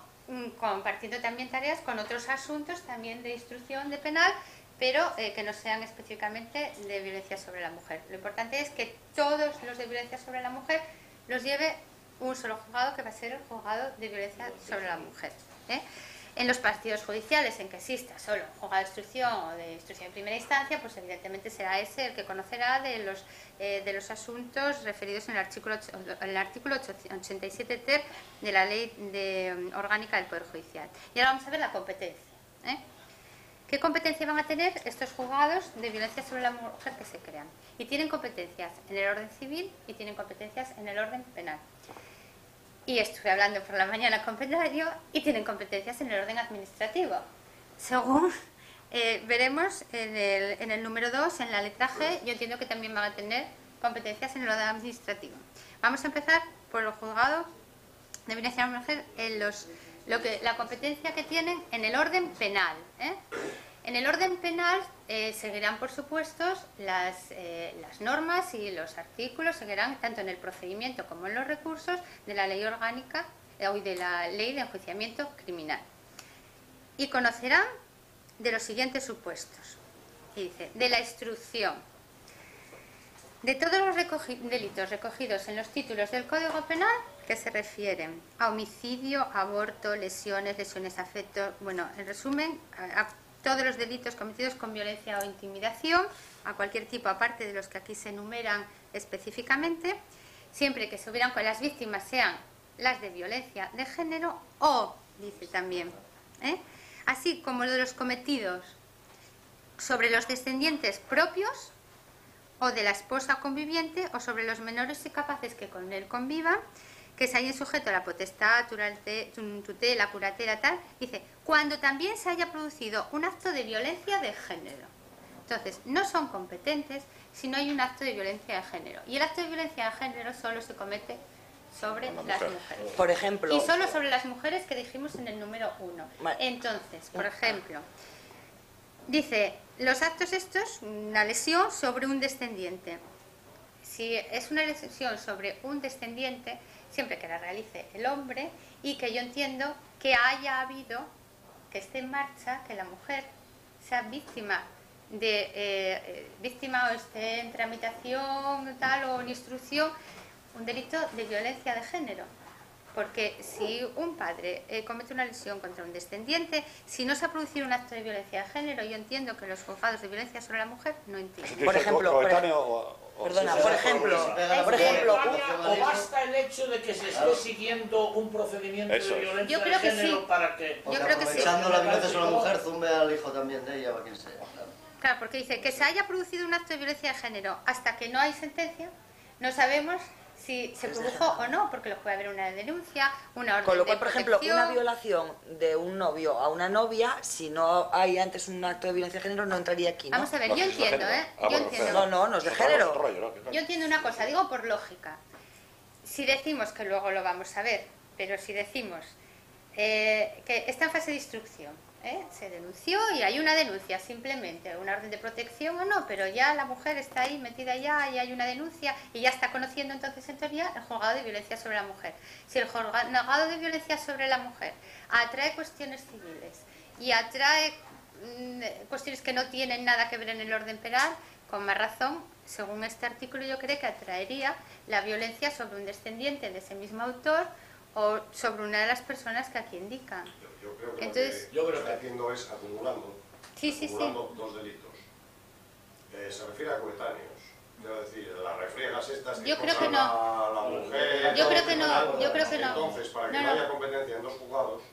compartiendo también tareas con otros asuntos también de instrucción de penal, pero que no sean específicamente de violencia sobre la mujer. Lo importante es que todos los de violencia sobre la mujer los lleve un solo juzgado, que va a ser el juzgado de violencia sobre la mujer. En los partidos judiciales en que exista solo un juzgado de instrucción o de instrucción en primera instancia, pues evidentemente será ese el que conocerá de los asuntos referidos en el artículo 87 ter de la Ley Orgánica del Poder Judicial. Y ahora vamos a ver la competencia. ¿Qué competencia van a tener estos juzgados de violencia sobre la mujer que se crean? Y tienen competencias en el orden civil y tienen competencias en el orden penal. Y estuve hablando por la mañana con Pedro y tienen competencias en el orden administrativo. Según veremos en el número 2, en la letra G, yo entiendo que también van a tener competencias en el orden administrativo. Vamos a empezar por el juzgado de violencia sobre la mujer, en la competencia que tienen en el orden penal. En el orden penal seguirán, por supuesto, las normas y los artículos, seguirán tanto en el procedimiento como en los recursos de la ley orgánica y de la ley de enjuiciamiento criminal. Y conocerán de los siguientes supuestos. Y dice, de la instrucción, de todos los delitos recogidos en los títulos del Código Penal que se refieren a homicidio, aborto, lesiones, afecto, bueno, en resumen, a todos los delitos cometidos con violencia o intimidación, a cualquier tipo aparte de los que aquí se enumeran específicamente, siempre que se hubieran con las víctimas sean las de violencia de género o, dice también, así como lo de los cometidos sobre los descendientes propios o de la esposa conviviente o sobre los menores incapaces que con él convivan, que se hayan sujeto a la potestad, tutela, curatela, tal, dice, cuando también se haya producido un acto de violencia de género. Entonces, no son competentes si no hay un acto de violencia de género. Y el acto de violencia de género solo se comete sobre las mujeres. Por ejemplo. Y solo sobre las mujeres que dijimos en el número 1. Entonces, por ejemplo, dice, los actos estos, una lesión sobre un descendiente. Si es una lesión sobre un descendiente, siempre que la realice el hombre y que yo entiendo que haya habido, que esté en marcha, que la mujer sea víctima o esté en tramitación tal o en instrucción, un delito de violencia de género. Porque si un padre comete una lesión contra un descendiente, si no se ha producido un acto de violencia de género, yo entiendo que los juzgados de violencia sobre la mujer no entienden. Por ejemplo, perdona, por ejemplo, o basta el hecho de que se esté siguiendo un procedimiento de violencia de género para que... Yo creo que sí. Aprovechando la violencia sobre la mujer, zumbe al hijo también de ella o a quien sea. Claro, porque dice que se haya producido un acto de violencia de género hasta que no hay sentencia, no sabemos si se produjo o no, porque lo puede haber una denuncia, una orden de protección. Con lo cual, por ejemplo, una violación de un novio a una novia, si no hay antes un acto de violencia de género, no entraría aquí, ¿no? Vamos a ver, yo entiendo, yo entiendo. No es de género. Yo entiendo una cosa, digo por lógica. Si decimos, que luego lo vamos a ver, pero si decimos que está en fase de instrucción, se denunció y hay una denuncia, simplemente una orden de protección o no, pero ya la mujer está ahí metida ya y hay una denuncia y ya está conociendo entonces en teoría el juzgado de violencia sobre la mujer. Si el juzgado de violencia sobre la mujer atrae cuestiones civiles y atrae cuestiones que no tienen nada que ver en el orden penal, con más razón, según este artículo, yo creo que atraería la violencia sobre un descendiente de ese mismo autor o sobre una de las personas que aquí indican. Yo creo que Entonces, lo que está haciendo es acumulando dos delitos. Se refiere a coetáneos. Quiero decir, las refriegas estas que yo creo que no. La mujer... Yo creo que no. Entonces, para que no haya competencia en dos juzgados,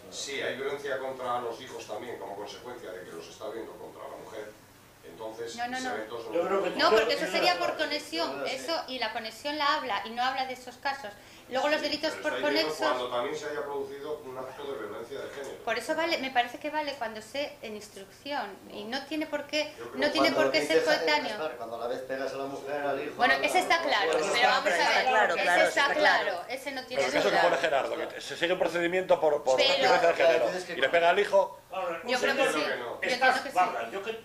sí, hay violencia contra los hijos también, como consecuencia de que los está viendo contra la mujer. Entonces, no, porque eso sería por conexión, eso, y la conexión la habla, y no habla de esos casos. Luego los delitos por conexos... Cuando también se haya producido un acto de violencia de género. Por eso vale, me parece que vale cuando sé en instrucción, y no tiene por qué ser coetáneo. Cuando a la vez pegas a la mujer, al hijo... Bueno, ese está claro, pero vamos a ver, ese está claro, ese no tiene duda. Pero el caso que pone Gerardo, que se sigue un procedimiento por violencia de género y le pega al hijo... Yo creo que sí.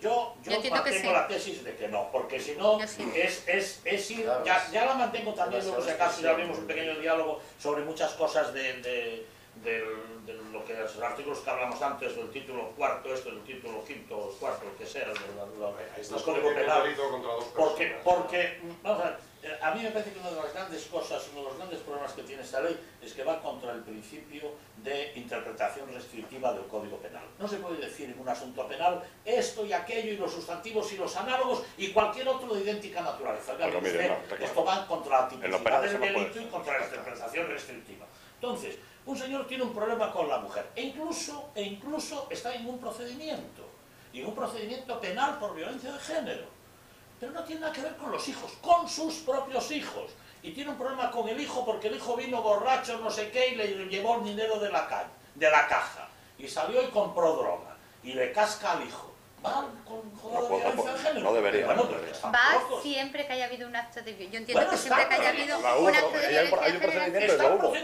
Yo mantengo la tesis de que no, porque si no es ir, ya la mantengo también, luego si acaso ya abrimos un pequeño diálogo sobre muchas cosas de lo que los artículos que hablamos antes, del título cuarto, del título quinto, cuarto, el que sea, del Código Penal. Porque, vamos a ver, a mí me parece que una de las grandes cosas, uno de los grandes problemas que tiene esta ley es que va contra el principio de interpretación restrictiva del Código Penal. No se puede decir en un asunto penal esto y aquello y los sustantivos y los análogos y cualquier otro de idéntica naturaleza. Esto va contra la tipicidad del delito y contra la interpretación restrictiva. Entonces, un señor tiene un problema con la mujer e incluso está en un procedimiento penal por violencia de género. Pero no tiene nada que ver con los hijos, con sus propios hijos. Y tiene un problema con el hijo porque el hijo vino borracho, no sé qué, y le llevó el dinero de la caja. Y salió y compró droga. Y le casca al hijo. ¿Va con violencia de género? No debería. Va siempre que haya habido un acto de violencia. Yo entiendo que siempre que haya habido un acto de violencia. Hay un procedimiento y lo hubo.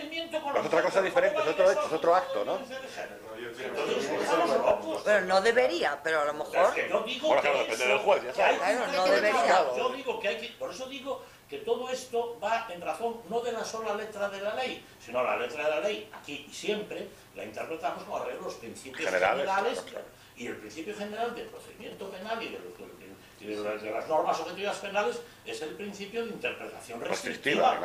Es otra cosa diferente, es otro acto, ¿no? Bueno, no debería, pero a lo mejor... Bueno, claro, depende del juez, ya sabes. Claro, no debería. Yo digo que hay que... Por eso digo que todo esto va en razón no de la sola letra de la ley, sino la letra de la ley, aquí y siempre, la interpretamos como arreglo los principios generales y el principio general del procedimiento penal y de las normas objetivas penales es el principio de interpretación restrictiva.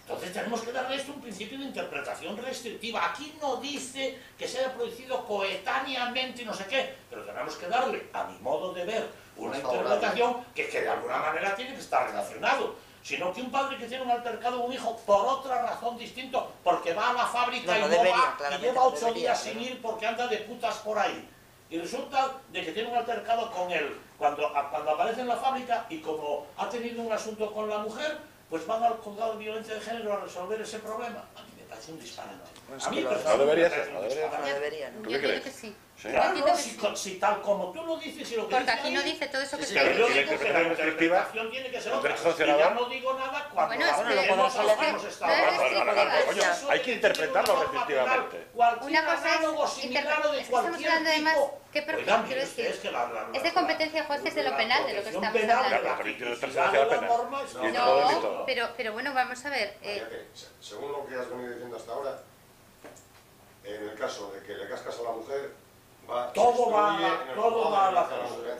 Entonces tenemos que darle esto un principio de interpretación restrictiva. Aquí no dice que se haya producido coetáneamente y no sé qué, pero tenemos que darle, a mi modo de ver, una interpretación que de alguna manera tiene que estar relacionado. Sino que un padre que tiene un altercado con un hijo por otra razón distinta, porque va a la fábrica y lleva 8 días sin ir porque anda de putas por ahí. Y resulta de que tiene un altercado con él cuando aparece en la fábrica y como ha tenido un asunto con la mujer, pues van al juzgado de violencia de género a resolver ese problema. A mí me parece un disparate. A mí no debería ser, no debería. Yo creo que sí. Claro, si tal como tú lo dices y lo que porque aquí no dice todo eso que se dice. Yo digo que la interpretación tiene que ser otra. Y ya no digo nada cuando hemos estado hablando. Hay que interpretarlo restrictivamente. Una cosa es estamos hablando además, ¿qué perfil quiero decir? Es de competencia de jueces de lo penal, de lo que estamos hablando. No, pero bueno, vamos a ver. Según lo que has venido diciendo hasta ahora, en el caso de que le cascas a la mujer, todo va a la mujer.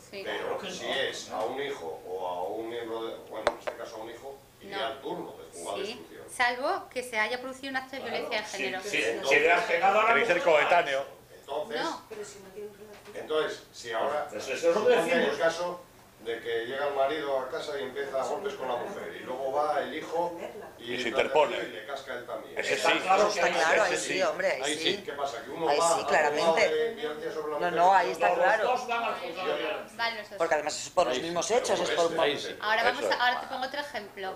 Sí. Pero si es a un hijo o a un miembro de, bueno, en este caso a un hijo, iría al turno del juzgado de Sí, instrucción. salvo que se haya producido un acto de violencia de género. Si le has pegado a la Tiene que ser mujer, coetáneo. Entonces, No, entonces, si ahora Pues eso es lo que suponte decimos. el caso de que llega el marido a casa y empieza a golpes con la mujer, y luego va el hijo Y se interpone. y le casca él también. Ese Está sí. claro Eso que está hay- claro, ahí ese sí, sí. hombre, ahí Ahí sí. ¿Qué pasa? Que uno Ahí va sí, al juzgado claramente. de violencia sobre la No, mujer. no, ahí está los claro. dos van al juzgado de violencia. van los dos. Porque además es por los mismos hechos, es por un... Ahí sí. Ahora, Eso es. ahora te pongo otro ejemplo.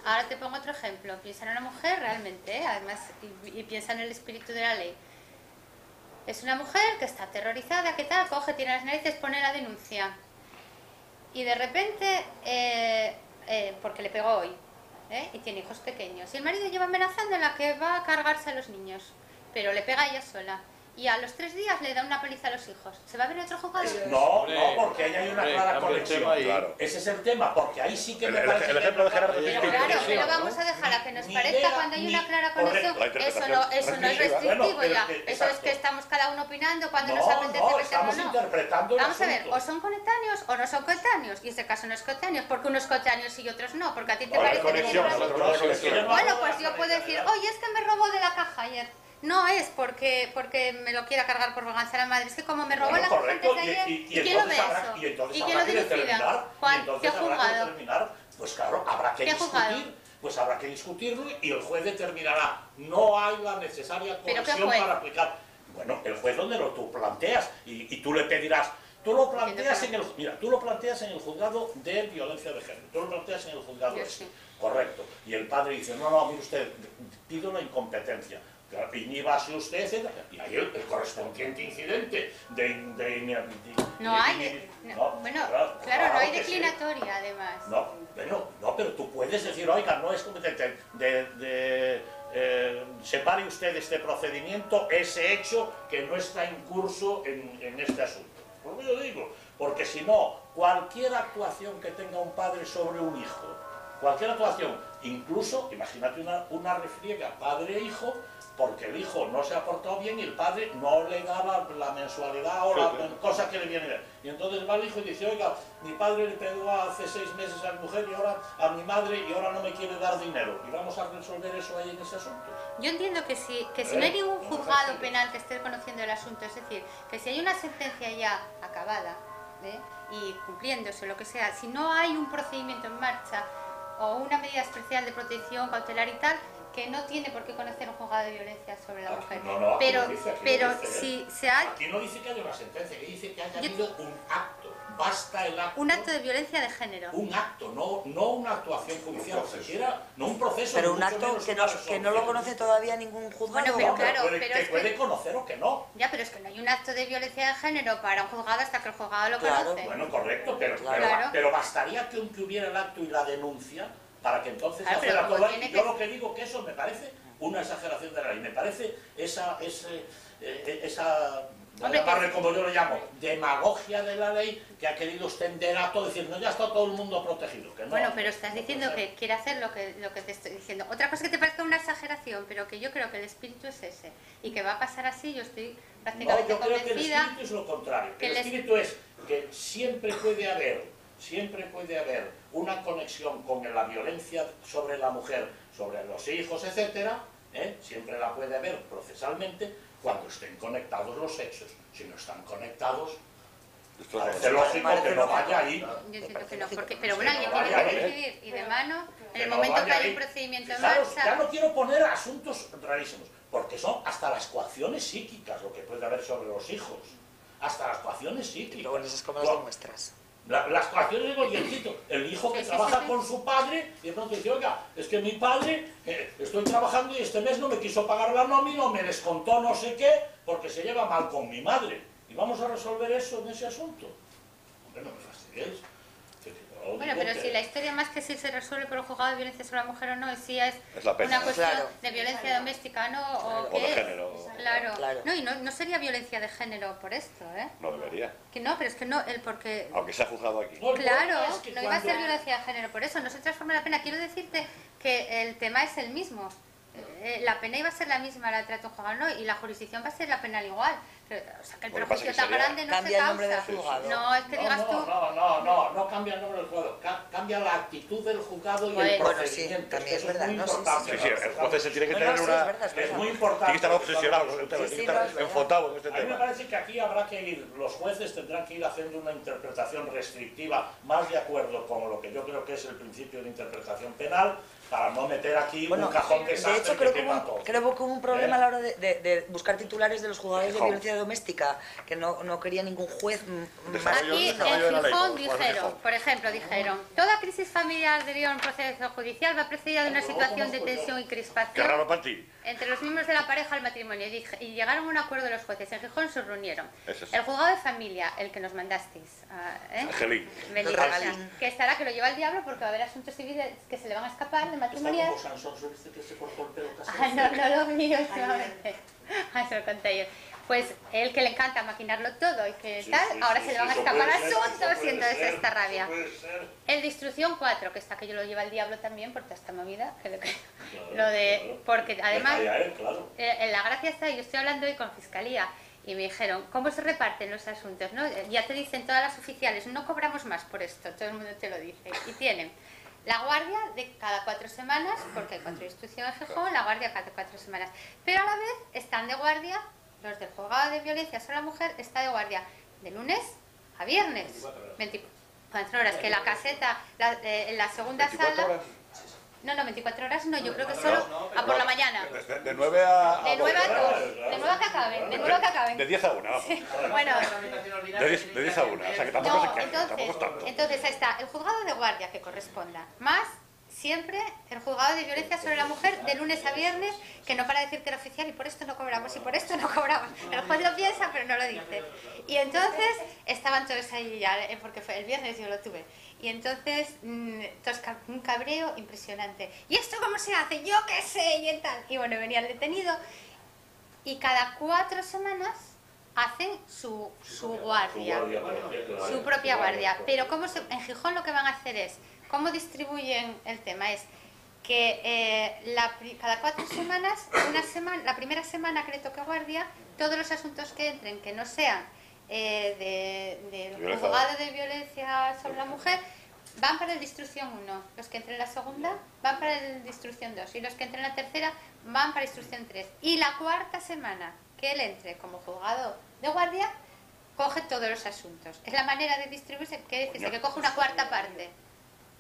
Ahora te pongo otro ejemplo. Piensa en una mujer realmente, además, y piensa en el espíritu de la ley. Es una mujer que está aterrorizada, ¿qué tal? Coge, tiene las narices, pone la denuncia. Y de repente, porque le pegó hoy, y tiene hijos pequeños. Y el marido lleva amenazándola que va a cargarse a los niños, pero le pega a ella sola. Y a los 3 días le da una paliza a los hijos. ¿Se va a ver otro juzgado? No, no, porque ahí hay una clara cambia el conexión. tema y- Claro. Ese es el tema, porque ahí sí que me El parece ejemplo de Gerardo que- es Pero distinto. claro, Sí, pero ¿no? vamos a dejar a que nos Ni parezca idea, cuando hay una ni- clara correcto. conexión. La Eso interpretación no es restrictiva. restrictivo Bueno, pero ya. es que- Eso es exacto. que estamos cada uno opinando cuando nos No, apetece no, meterlo estamos o no. interpretando el Vamos a ver, asunto. o son coetáneos o no son coetáneos. Y en este caso no es coetáneo, porque unos coetáneos y otros no. Porque a ti te Ahora, parece conexión, que... nosotros no conexión. Bueno, pues yo puedo decir, oye, es que me robó de la caja ayer. No es porque me lo quiera cargar por venganza a la madre. Es que como me robó Bueno, la caja correcto, antes de ayer, y ¿quién lo ve entonces habrá, eso? y entonces ¿Y quién habrá lo que dilucida? determinar, y ¿Cuál? ¿Qué entonces habrá que juzgado? determinar, pues claro, habrá que ¿Qué juzgado? discutir, pues habrá que discutirlo y el juez determinará, no hay la necesaria ¿Pero qué conexión juez? para aplicar. Bueno, el juez donde tú planteas y tú le pedirás, tú lo planteas en el, mira, tú lo planteas en el juzgado de violencia de género, tú lo planteas en el juzgado Yo este, sí. correcto, y el padre dice, no, mire usted, pido la incompetencia. Claro, inhíbase usted, etc. Y ahí el correspondiente incidente No hay, bueno, claro, no hay que sí. declinatoria además. No, bueno, no, pero tú puedes decir, oiga, no es competente, separe usted este procedimiento, ese hecho que no está en curso en este asunto. Por eso yo digo, porque si no, cualquier actuación que tenga un padre sobre un hijo, cualquier actuación, incluso, imagínate una refriega padre-hijo, porque el hijo no se ha portado bien y el padre no le da la mensualidad o la cosa que le viene. Y entonces va el hijo y dice, oiga, mi padre le pegó hace 6 meses a mi mujer y ahora a mi madre y ahora no me quiere dar dinero. Y vamos a resolver eso ahí en ese asunto. Yo entiendo que si no hay ningún juzgado penal que esté conociendo el asunto, es decir, que si hay una sentencia ya acabada y cumpliéndose, lo que sea, si no hay un procedimiento en marcha o una medida especial de protección cautelar y tal, que no tiene por qué conocer un juzgado de violencia sobre la mujer. No, aquí pero lo dice, aquí pero lo dice, si se ha Aquí no dice que haya una sentencia, que dice que haya habido un acto. Basta el acto. un acto de violencia de género. Un acto, no una actuación judicial, siquiera, no un proceso. Pero ni un mucho acto menos que una no lo resolución. conoce todavía ningún juzgado. Bueno, pero No, claro, puede, pero que es puede que- conocer o que no. Ya, pero es que no hay un acto de violencia de género para un juzgado hasta que el juzgado lo Claro. conoce. Bueno, correcto, pero, Claro. pero bastaría que hubiera el acto y la denuncia para que entonces Claro, se pero fuera como todo ahí. tiene Y yo que- lo que digo que eso me parece una exageración de la ley, me parece esa Hombre, llamarle que- como yo lo llamo, demagogia de la ley que ha querido extender a todo, decir, no, ya está todo el mundo protegido. Que no, Bueno, pero estás no diciendo puede que quiere hacer lo que te estoy diciendo. Otra cosa que te parezca una exageración, pero que yo creo que el espíritu es ese y que va a pasar así, yo estoy No, prácticamente yo creo que el convencida. espíritu es lo contrario. que El les- espíritu es que siempre puede haber una conexión con la violencia sobre la mujer, sobre los hijos, etcétera, siempre la puede haber procesalmente cuando estén conectados los hechos. Si no están conectados, parece lógico que no vaya ahí. Yo siento que no, pero bueno, alguien tiene vaya que ahí. decidir y de mano, en Que el no momento que vaya hay ahí. un procedimiento en Fijaros, ya marcha. no quiero poner asuntos rarísimos, porque son hasta las coacciones psíquicas lo que puede haber sobre los hijos. Hasta las coacciones psíquicas. Luego esas como las demuestras. Las coacciones de Goyecito, el hijo que Sí, sí, trabaja sí. con su padre y de pronto dice, oiga, es que mi padre, estoy trabajando y este mes no me quiso pagar la nómina o me descontó no sé qué porque se lleva mal con mi madre. Y vamos a resolver eso en ese asunto. Hombre, no me fastidiéis. Bueno, pero si la historia más que si se resuelve por un juzgado de violencia sobre la mujer o no, si es la pena. una cuestión Claro. de violencia doméstica, ¿no? O, O qué de es. género. Claro. Claro. No, y no sería violencia de género por esto, ¿eh? No debería. Que no, pero es que no, porque... Aunque se ha juzgado aquí. No, el Claro, problema es que no iba a ser cuando- violencia de género por eso, no se transforma la pena. Quiero decirte que el tema es el mismo. La pena iba a ser la misma, la de trato juzgado, ¿no? Y la jurisdicción va a ser la penal igual. O sea, que el Lo que pasa perjuicio es que tan sería- grande no se Cambia el nombre del causa. juzgado. No, es que digas tú... No cambia el nombre del juzgado, cambia la actitud del juzgado y el Bueno, procedimiento. sí, también es Eso verdad, muy ¿no? Sí, importante. Sí, sí, el juez se tiene que No, tener no, sí, una... es verdad, es Es verdad. muy importante. Tiene que estar obsesionado con el tema, Sí, tiene sí, que no, es estar verdad. enfocado con este A mí me tema. parece que aquí habrá que ir, los jueces tendrán que ir haciendo una interpretación restrictiva más de acuerdo con lo que yo creo que es el principio de interpretación penal, para no meter aquí Bueno, un cajón de desastre hecho que creo que quema hubo todo. un problema a la hora de buscar titulares de los juzgados de Gijón. violencia doméstica, que no quería ningún juez Desarrollo- Aquí desarrollo de la en ley, Gijón como juez de dijeron, Gijón. por ejemplo, dijeron, toda crisis familiar derivada de un proceso judicial va precedida de una situación de tensión y Qué crispación raro para ti. entre los miembros de la pareja al matrimonio y llegaron a un acuerdo de los jueces. En Gijón se reunieron Eso es. el juzgado de familia, el que nos mandasteis, Angelín. Bendito El sea, regalín. que estará que lo lleva el diablo porque va a haber asuntos civiles que se le van a escapar de Está matrimonial. como Sansón, ¿viste que se cortó el pelo casi? No lo vi últimamente. Se lo conté yo. Pues él que le encanta maquinarlo todo y que Sí, tal, sí, ahora sí, se le sí, van a eso escapar puede ser, asuntos eso y puede entonces ser, esta eso rabia. puede ser. El de instrucción 4, que está que yo lo lleva el diablo también por toda esta movida, Claro, lo de, claro. porque además, Deja ya él, claro. la gracia está, yo estoy hablando hoy con Fiscalía y me dijeron, ¿cómo se reparten los asuntos? ¿No? Ya te dicen todas las oficiales, no cobramos más por esto, todo el mundo te lo dice. Y tienen la guardia de cada 4 semanas, porque hay 4 instrucciones en Gijón, la guardia cada 4 semanas. Pero a la vez están de guardia, los del juzgado de violencia sobre la mujer está de guardia de lunes a viernes. 24 horas, que la caseta, en la segunda 24 sala... horas. No, 24 horas no, yo creo que solo a por la mañana. De 9 a De 9 a 2. 2, de 9 a que acaben, de 9 a que acaben. De 10 a 1, vamos. Bueno, De 10 a 1, o sea que tampoco, no, tampoco es tanto. entonces ahí está, el juzgado de guardia que corresponda, más siempre el juzgado de violencia sobre la mujer de lunes a viernes, que no para decirte el oficial y por esto no cobramos y por esto no cobramos. El juez lo piensa pero no lo dice. Y entonces estaban todos ahí ya, porque fue el viernes yo lo tuve. Y entonces, un cabreo impresionante. ¿Y esto cómo se hace? Yo qué sé, y tal. Y bueno, venía el detenido y cada 4 semanas hacen su guardia, su propia guardia. Pero en Gijón lo que van a hacer es, ¿cómo distribuyen el tema? Es que cada 4 semanas, la primera semana que le toque guardia, todos los asuntos que entren que no sean del juzgado de violencia sobre la mujer van para el de instrucción 1, los que entren en la segunda van para el de instrucción 2 y los que entren en la tercera van para instrucción 3 y la cuarta semana que él entre como juzgado de guardia coge todos los asuntos. Es la manera de distribuirse, que dice que coge una cuarta parte.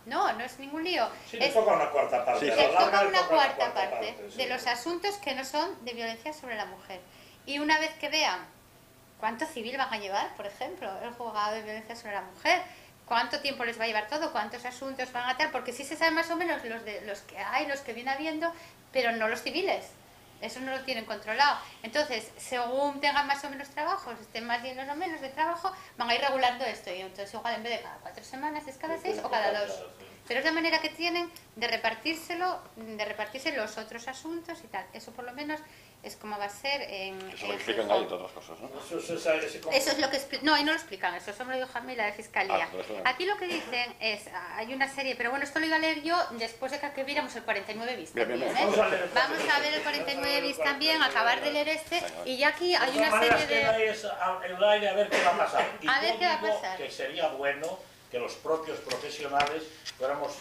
No es ningún lío. Sí, le toca una cuarta parte. Sí, a sí. la Le larga toca le una toca cuarta parte sí. de los asuntos que no son de violencia sobre la mujer. Y una vez que vean cuánto civil van a llevar, por ejemplo, el juzgado de violencia sobre la mujer, cuánto tiempo les va a llevar todo, cuántos asuntos van a tener, porque sí se sabe más o menos los que hay, los que viene habiendo, pero no los civiles. Eso no lo tienen controlado. Entonces, según tengan más o menos trabajos, estén más llenos o menos de trabajo, van a ir regulando esto. Y entonces, igual en vez de cada 4 semanas, es cada 6 o cada 2. Pero es la manera que tienen de repartirse los otros asuntos y tal. Eso por lo menos es como va a ser en... Eso lo en explican Gijón. ahí, entre otras cosas, ¿no? Eso es lo que no, ahí no lo explican, eso me lo dijo a mí la de Fiscalía. Ah, pues Aquí lo que dicen es, hay una serie, pero bueno, esto lo iba a leer yo después de que viéramos el 49 bis Bien, también, bien, ¿eh? bien. Vamos a ver el 49 bis también, acabar de leer este, y ya aquí hay De una todas maneras, serie de... quedáis en el aire a ver qué va a pasar. Y A ver yo qué va a digo pasar. que sería bueno que los propios profesionales fuéramos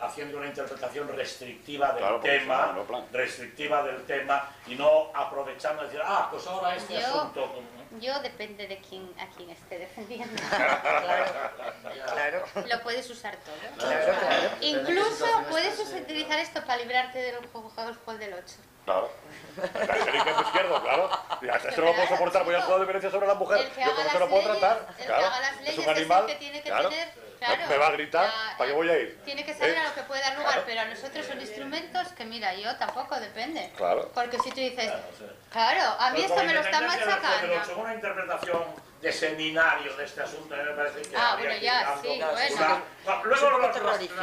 haciendo una interpretación restrictiva del Claro, porque tema, si no, no plan. restrictiva del tema, y no aprovechando y decir, pues ahora este asunto... Yo depende de a quién esté defendiendo. Claro. Lo puedes usar todo. Claro. Incluso puedes utilizar esto para librarte del juego del 8. Claro. La Angélica es izquierdo, claro. Ya, esto no lo puedo soportar, voy al juego de violencia sobre la mujer. El que Yo haga con las esto no puedo leyes, tratar. el que Claro. haga las leyes Es un es el animal. que tiene que Claro. tener... Claro, Me va a gritar, ¿para qué voy a ir? Tiene que saber a lo que puede dar lugar, pero a nosotros son instrumentos que, mira, yo tampoco depende. Claro. Porque si tú dices, Claro, sí. claro, a mí Pero esto con me lo está independencia del juez del machacando. ocho, una interpretación de seminario de este asunto, me parece que habría Bueno, que ir ya, dando sí, una- bueno. Luego Es un poco los, terrorífico.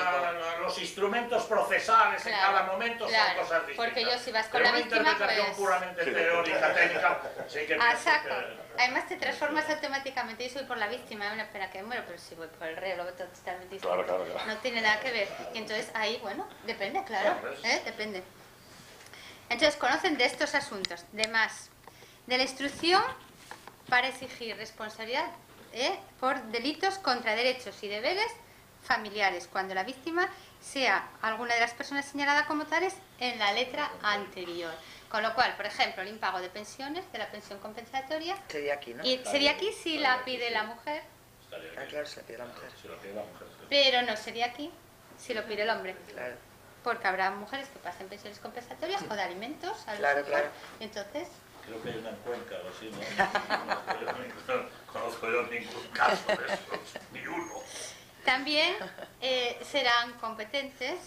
los instrumentos procesales en Claro, cada momento claro, son cosas distintas. porque yo si vas con Pero la una víctima, interpretación pues- puramente Sí. teórica, técnica, sí que Ah, pienso exacto. que- Además te transformas automáticamente. Yo soy por la víctima, es una pena que muero, pero si voy por el reo, lo veo totalmente distinto. Claro, claro. No tiene nada que ver. Y entonces ahí, bueno, depende, claro. Claro, pues. Depende. Entonces conocen de estos asuntos, de más. De la instrucción para exigir responsabilidad por delitos contra derechos y deberes familiares, cuando la víctima sea alguna de las personas señaladas como tales en la letra anterior. Con lo cual, por ejemplo, el impago de pensiones, de la pensión compensatoria, Sería aquí, ¿no? y sería aquí si la pide la mujer, Ah, claro, se la pide la mujer. pero no sería aquí si lo pide el hombre. Claro. Porque habrá mujeres que pasen pensiones compensatorias o de alimentos a los Claro, hijos. claro. Entonces, Creo que hay una en Cuenca o así, ¿no? No conozco yo ningún caso de esos, ni uno. también serán competentes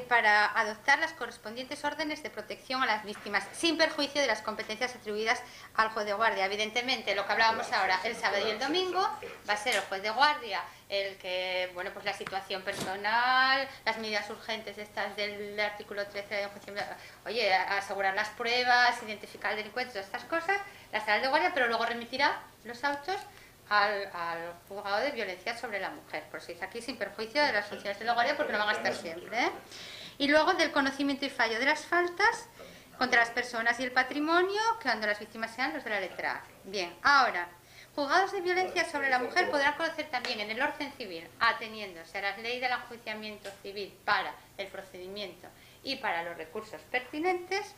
para adoptar las correspondientes órdenes de protección a las víctimas, sin perjuicio de las competencias atribuidas al juez de guardia. Evidentemente, lo que hablábamos ahora, el sábado y el domingo, va a ser el juez de guardia el que, bueno, pues la situación personal, las medidas urgentes estas del artículo 13 de enjuiciamiento, oye, asegurar las pruebas, identificar al delincuente, todas estas cosas, las hará el de guardia, pero luego remitirá los autos al juzgado de violencia sobre la mujer. Por eso dice aquí, sin perjuicio de las funciones de la guardia, porque no van a estar siempre, ¿eh? Y luego del conocimiento y fallo de las faltas contra las personas y el patrimonio, cuando las víctimas sean los de la letra A. Bien, ahora, juzgados de violencia sobre la mujer podrán conocer también en el orden civil, ateniéndose a las leyes del enjuiciamiento civil para el procedimiento y para los recursos pertinentes,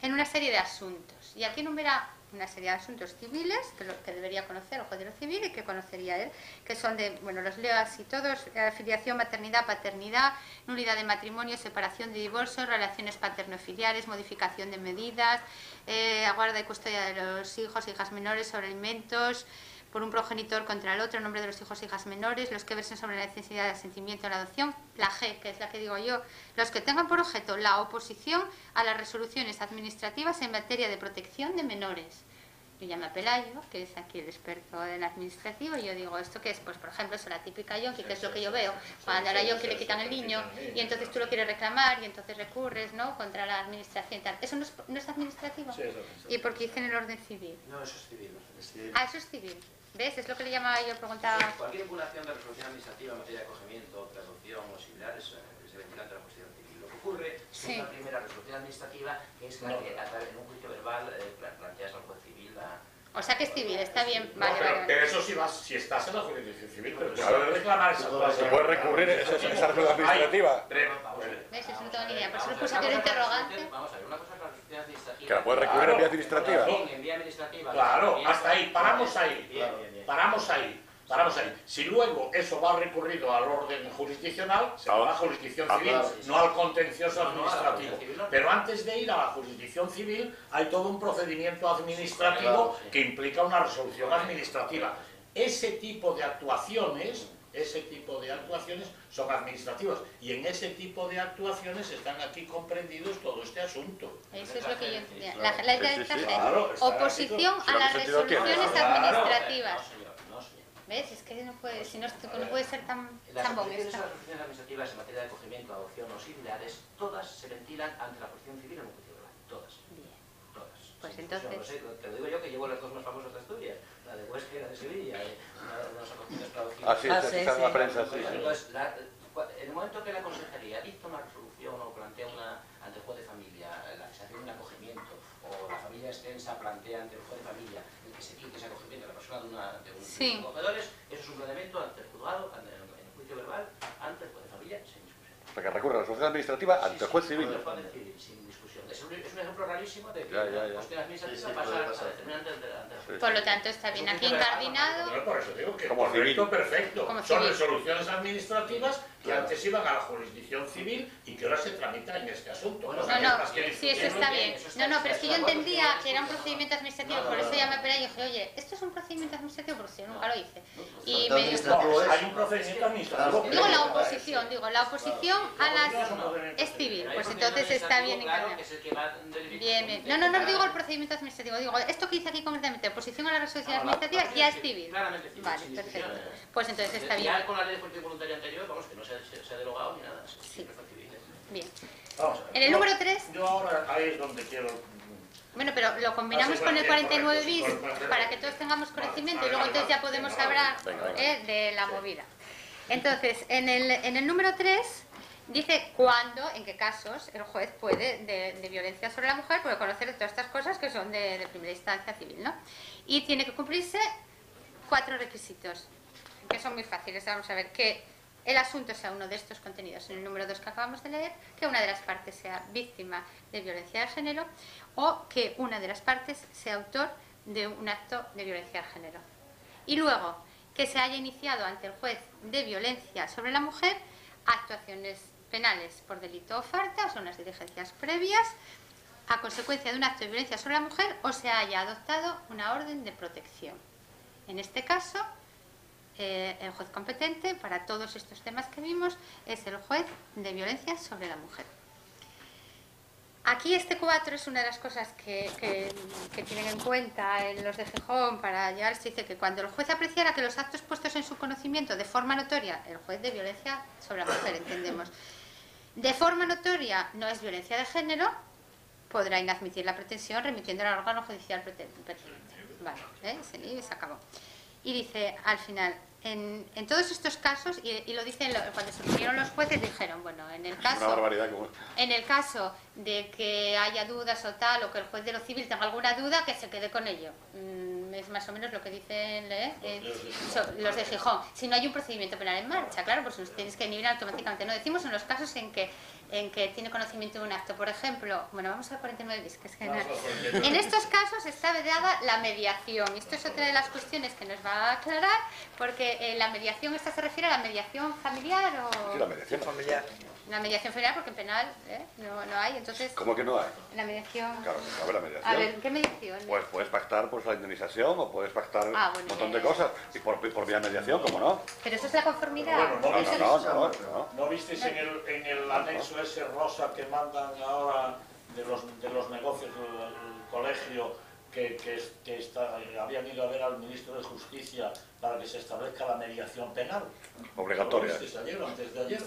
en una serie de asuntos. Y aquí enumera una serie de asuntos civiles que debería conocer el juez de lo civil y que conocería él, que son de, bueno, los leo así todos: afiliación, maternidad, paternidad, nulidad de matrimonio, separación de divorcio, relaciones paterno-filiales, modificación de medidas, guarda y custodia de los hijos e hijas menores sobre alimentos por un progenitor contra el otro en nombre de los hijos e hijas menores, los que versen sobre la necesidad de asentimiento de la adopción, la G, que es la que digo yo, los que tengan por objeto la oposición a las resoluciones administrativas en materia de protección de menores. Yo llamo a Pelayo, que es aquí el experto en administrativo, y yo digo, ¿esto qué es? Pues, por ejemplo, es la típica yonki, que es lo que yo veo, cuando a la yonki le quitan el niño, y entonces tú lo quieres reclamar, y entonces recurres, ¿no?, contra la administración y tal. ¿Eso no es administrativo? Sí, es administrativo. ¿Y por qué dice en el orden civil? No, eso es civil. Ah, eso es civil. ¿Ves? Es lo que le llamaba yo, preguntaba. Cualquier impugnación de resolución administrativa en materia de acogimiento, traducción o similares se ventila ante la justicia civil. Lo que ocurre es que la primera resolución administrativa, que es la que en un juicio verbal planteas al juez civil la... O sea que es civil, está bien. No, Vale, pero, vale. pero eso sí vas, si estás en la jurisdicción civil, pero puedes reclamar esa cosa. Se puede recurrir esa resolución administrativa. ¿Ves? Eso no tengo ni idea. Por eso le puse aquí el interrogante. Vamos a ver, una cosa es la resolución administrativa. Que la puedes recurrir en vía administrativa. En vía administrativa. Claro, hasta ahí, paramos ahí. Bien. Paramos ahí. Si luego eso va recurrido al orden jurisdiccional, se va a la jurisdicción civil, no al contencioso administrativo. Pero antes de ir a la jurisdicción civil hay todo un procedimiento administrativo que implica una resolución administrativa. Ese tipo de actuaciones son administrativas, y en ese tipo de actuaciones están aquí comprendidos todo este asunto. Eso es lo que yo entendía. La letra de claro, oposición a las resoluciones administrativas. No, señor. ¿Ves? Es que no puede, si no, no puede ser tan Las chambón resoluciones esto. a las resoluciones administrativas en materia de acogimiento, adopción o similares, todas se ventilan ante la jurisdicción civil en un juicio verbal. Todas. Bien. Todas. Pues Sin entonces... discusión. Lo sé, te lo digo yo, que llevo las dos más famosas de Asturias, la de Huesca y la de Sevilla, unas acogimientos traducidas. Ah, sí, está en la prensa, sí. Entonces, en el momento que la consejería dicta una resolución o plantea ante el juez de familia la cesación de un acogimiento, o la familia extensa plantea ante el juez de familia el que se quite ese acogimiento a la persona de un Sí. acogedores, eso es un planteamiento ante el juzgado, en el juicio verbal, ante el juez de familia, sin discusión. O sea, que recurre a la resolución administrativa ante el juez civil. Ante el juez civil, sin discusión. Es un ejemplo rarísimo de que Ya. una cuestión administrativa pasa a determinar ante el juez. Por lo tanto, está bien aquí incardinado. Bueno, por eso digo que Como correcto, civil. perfecto. Como Son civil. resoluciones administrativas que antes iban a la jurisdicción civil y que ahora se tramitan en este asunto. Bueno, O sea, No, no, más que sí, eso está bien. No, pero es que yo entendía que era un procedimiento administrativo, por eso llamé a Pera y dije, oye, ¿esto es un procedimiento administrativo? Porque yo nunca lo hice. Y me dijo, No, hay un procedimiento administrativo. digo la oposición a las... es civil, pues entonces está bien encargado. Bien, bien. No digo el procedimiento administrativo, digo, esto que hice aquí concretamente, oposición a la resolución administrativa, ya es civil. Claramente civil. Vale, sin perfecto. discusión. Pues entonces está bien. Ya con la ley de justicia voluntaria anterior, vamos, que no se ha derogado ni nada, siempre fue civil. Bien. Vamos a ver. En el número 3, Yo ahora ahí es donde quiero... bueno, pero lo combinamos con el 49 bis para que todos tengamos conocimiento y luego entonces ya podemos hablar de la movida. Entonces, en el número 3 dice cuándo, en qué casos el juez puede, de violencia sobre la mujer, puede conocer de todas estas cosas que son de primera instancia civil, ¿no? Y tiene que cumplirse 4 requisitos, que son muy fáciles. Vamos a ver, que el asunto sea uno de estos contenidos en el número 2 que acabamos de leer, que una de las partes sea víctima de violencia de género o que una de las partes sea autor de un acto de violencia de género. Y luego, que se haya iniciado ante el juez de violencia sobre la mujer actuaciones penales por delito o falta, o sea, unas diligencias previas a consecuencia de un acto de violencia sobre la mujer, o se haya adoptado una orden de protección. En este caso, el juez competente para todos estos temas que vimos es el juez de violencia sobre la mujer. Aquí este 4 es una de las cosas que tienen en cuenta en los de Gijón para llegar. Esto dice que cuando el juez apreciara que los actos puestos en su conocimiento de forma notoria, el juez de violencia sobre la mujer, entendemos, de forma notoria no es violencia de género, podrá inadmitir la pretensión remitiéndola al órgano judicial pertinente. Vale, se acabó. Y dice al final, en todos estos casos, y lo dicen cuando se reunieron los jueces, dijeron, bueno, en el caso de que haya dudas o tal, o que el juez de lo civil tenga alguna duda, que se quede con ello. Es más o menos lo que dicen los de Gijón. Si no hay un procedimiento penal en marcha, claro, pues nos tienes que inhibir automáticamente. No decimos en los casos en que tiene conocimiento de un acto. Por ejemplo, bueno, vamos al 49 bis, que es genial. En estos casos está vedada la mediación. Esto es otra de las cuestiones que nos va a aclarar, porque la mediación, ¿esta se refiere a la mediación familiar o...? Sí, la mediación familiar. La mediación familiar, porque en penal no hay, entonces... ¿Cómo que no hay? La mediación... Claro, cabe la mediación. A ver, ¿qué mediación? Pues puedes pactar pues, la indemnización o puedes pactar un montón de cosas. Y por vía mediación, ¿cómo no? Pero eso es la conformidad. Bueno, ¿no visteis en el anexo ese rosa que mandan ahora de los negocios del colegio que habían ido a ver al ministro de Justicia para que se establezca la mediación penal? Obligatoria. ¿Lo visteis ayer o antes de ayer?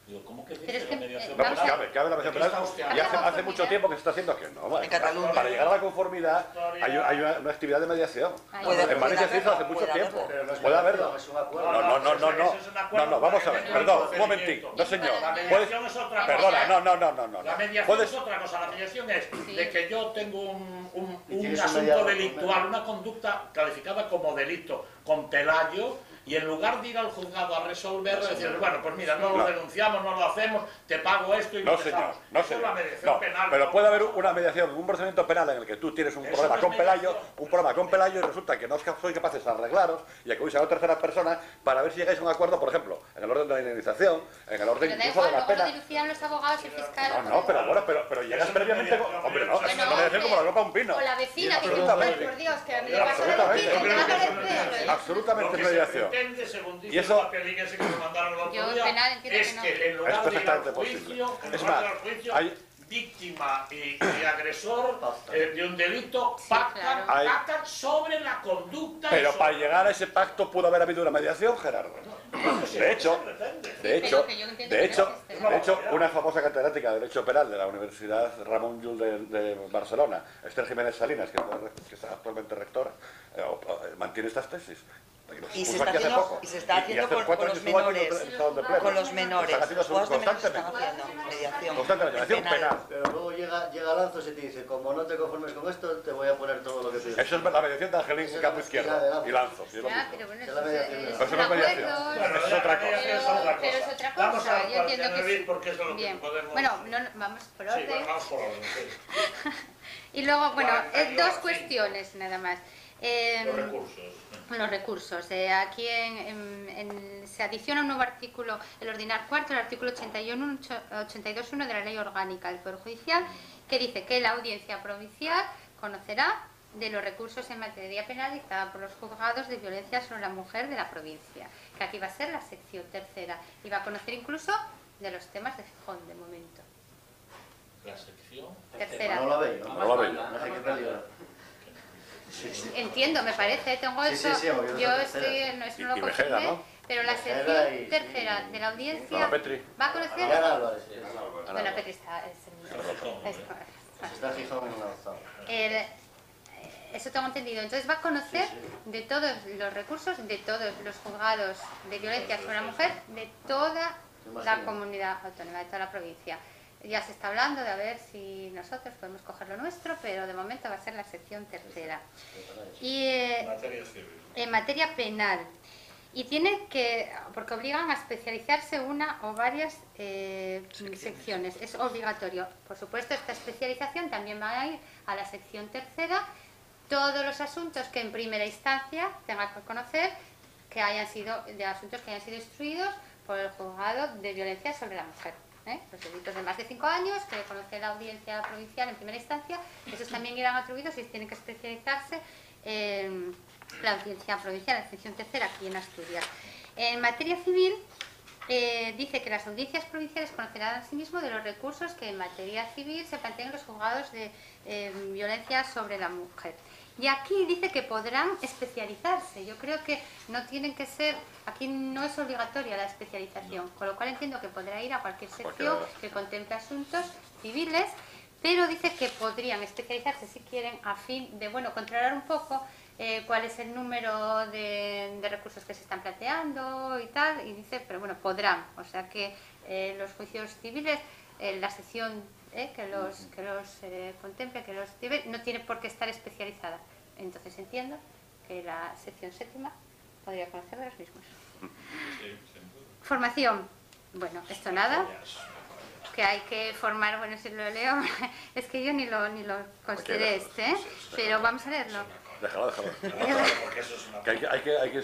Digo, ¿cómo que dice la mediación No, penal? pues cabe la mediación penal. Y hace mucho tiempo que se está haciendo que no. Vale. En Cataluña. Para llegar a la conformidad hay una actividad de mediación. En Madrid se hizo hace mucho tiempo. Puede haberlo. No, vamos a ver. Perdón, un momentico. No, señor. La mediación es otra cosa. Perdona, no. La mediación es otra cosa. La mediación es de que yo tengo un asunto delictual, una conducta calificada como delito con Pelayo, y en lugar de ir al juzgado a resolverlo, decir, bueno, pues mira, no lo denunciamos, no lo hacemos, te pago esto y no, lo señor, dejamos. no, Eso es la mediación penal. Pero puede haber una mediación, un procedimiento penal en el que tú tienes un problema con Pelayo y resulta que no sois capaces de arreglaros y acudís a terceras personas para ver si llegáis a un acuerdo, por ejemplo, en el orden de la indemnización, en el orden incluso de la pena. Luego lo dilucidan los abogados y el fiscal. No, pero bueno, pero llegas previamente... Hombre, no, es una mediación como la copa a un pino. O la vecina, que dice, por Dios, que me pasa la vecina, absolutamente mediación. Y eso que nos mandaron el otro día, es que en lugar de ir al juicio, víctima y agresor de un delito pactan sobre la conducta. Pero para llegar a ese pacto pudo haber habido una mediación, Gerardo. De hecho, una famosa catedrática de Derecho Penal de la Universidad Ramon Llull de Barcelona, Esther Jiménez Salinas, que está actualmente rectora, mantiene estas tesis. Y se está haciendo con los menores. Con los menores. Los juzgados de menores están haciendo mediación. Mediación penal. Pero luego llega Lanzos y te dice, como no te conformes con esto, te voy a poner todo lo que pides. Eso es la mediación de Angelín Campo Izquierdo y Lanzos. Pero bueno, eso es una mediación. Eso es otra cosa. Pero es otra cosa. Vamos a yo entiendo que sí. porque es lo que podemos... Bueno, vamos por orden. Sí, vamos por orden, sí. Y luego, bueno, dos cuestiones nada más. Los recursos. Los recursos. Aquí se adiciona un nuevo artículo, el ordinar cuarto, el artículo 82.1 de la Ley Orgánica del Poder Judicial, que dice que la Audiencia Provincial conocerá de los recursos en materia penal dictada por los juzgados de violencia sobre la mujer de la provincia, que aquí va a ser la sección tercera, y va a conocer incluso de los temas de Gijón de momento. La sección tercera. No la veo. No sé qué peligro. Entiendo, me parece, tengo eso. Yo estoy, no lo confirmé, pero la sección tercera de la audiencia va a conocer. Bueno, Petri está. Está Gijón en una zona. Eso tengo entendido. Entonces va a conocer de todos los recursos, de todos los juzgados de violencia sobre la mujer, de toda la comunidad autónoma, de toda la provincia. Ya se está hablando de a ver si nosotros podemos coger lo nuestro, pero de momento va a ser la sección tercera. Y en materia penal. Y tiene que, porque obligan a especializarse una o varias secciones, es obligatorio. Por supuesto, esta especialización también va a ir a la sección tercera, todos los asuntos que en primera instancia tenga que conocer, que hayan sido, de asuntos que hayan sido instruidos por el juzgado de violencia sobre la mujer. Los delitos de más de 5 años, que conoce la audiencia provincial en primera instancia, esos también irán atribuidos y tienen que especializarse en la audiencia provincial, la sección tercera, aquí en Asturias. En materia civil, dice que las audiencias provinciales conocerán asimismo de los recursos que en materia civil se plantean en los juzgados de violencia sobre la mujer. Y aquí dice que podrán especializarse. Yo creo que no tienen que ser, aquí no es obligatoria la especialización, con lo cual entiendo que podrá ir a cualquier sección que contemple asuntos civiles, pero dice que podrían especializarse si quieren a fin de, bueno, controlar un poco cuál es el número de recursos que se están planteando y tal, y dice, pero bueno, podrán, o sea que los juicios civiles, la sección que los contemple, que los lleve, no tiene por qué estar especializada. Entonces entiendo que la sección séptima podría conocer de los mismos. Formación. Bueno, esto nada. Que hay que formar, bueno, si lo leo, es que yo ni lo consideré pero vamos a leerlo. Déjalo. Que hay que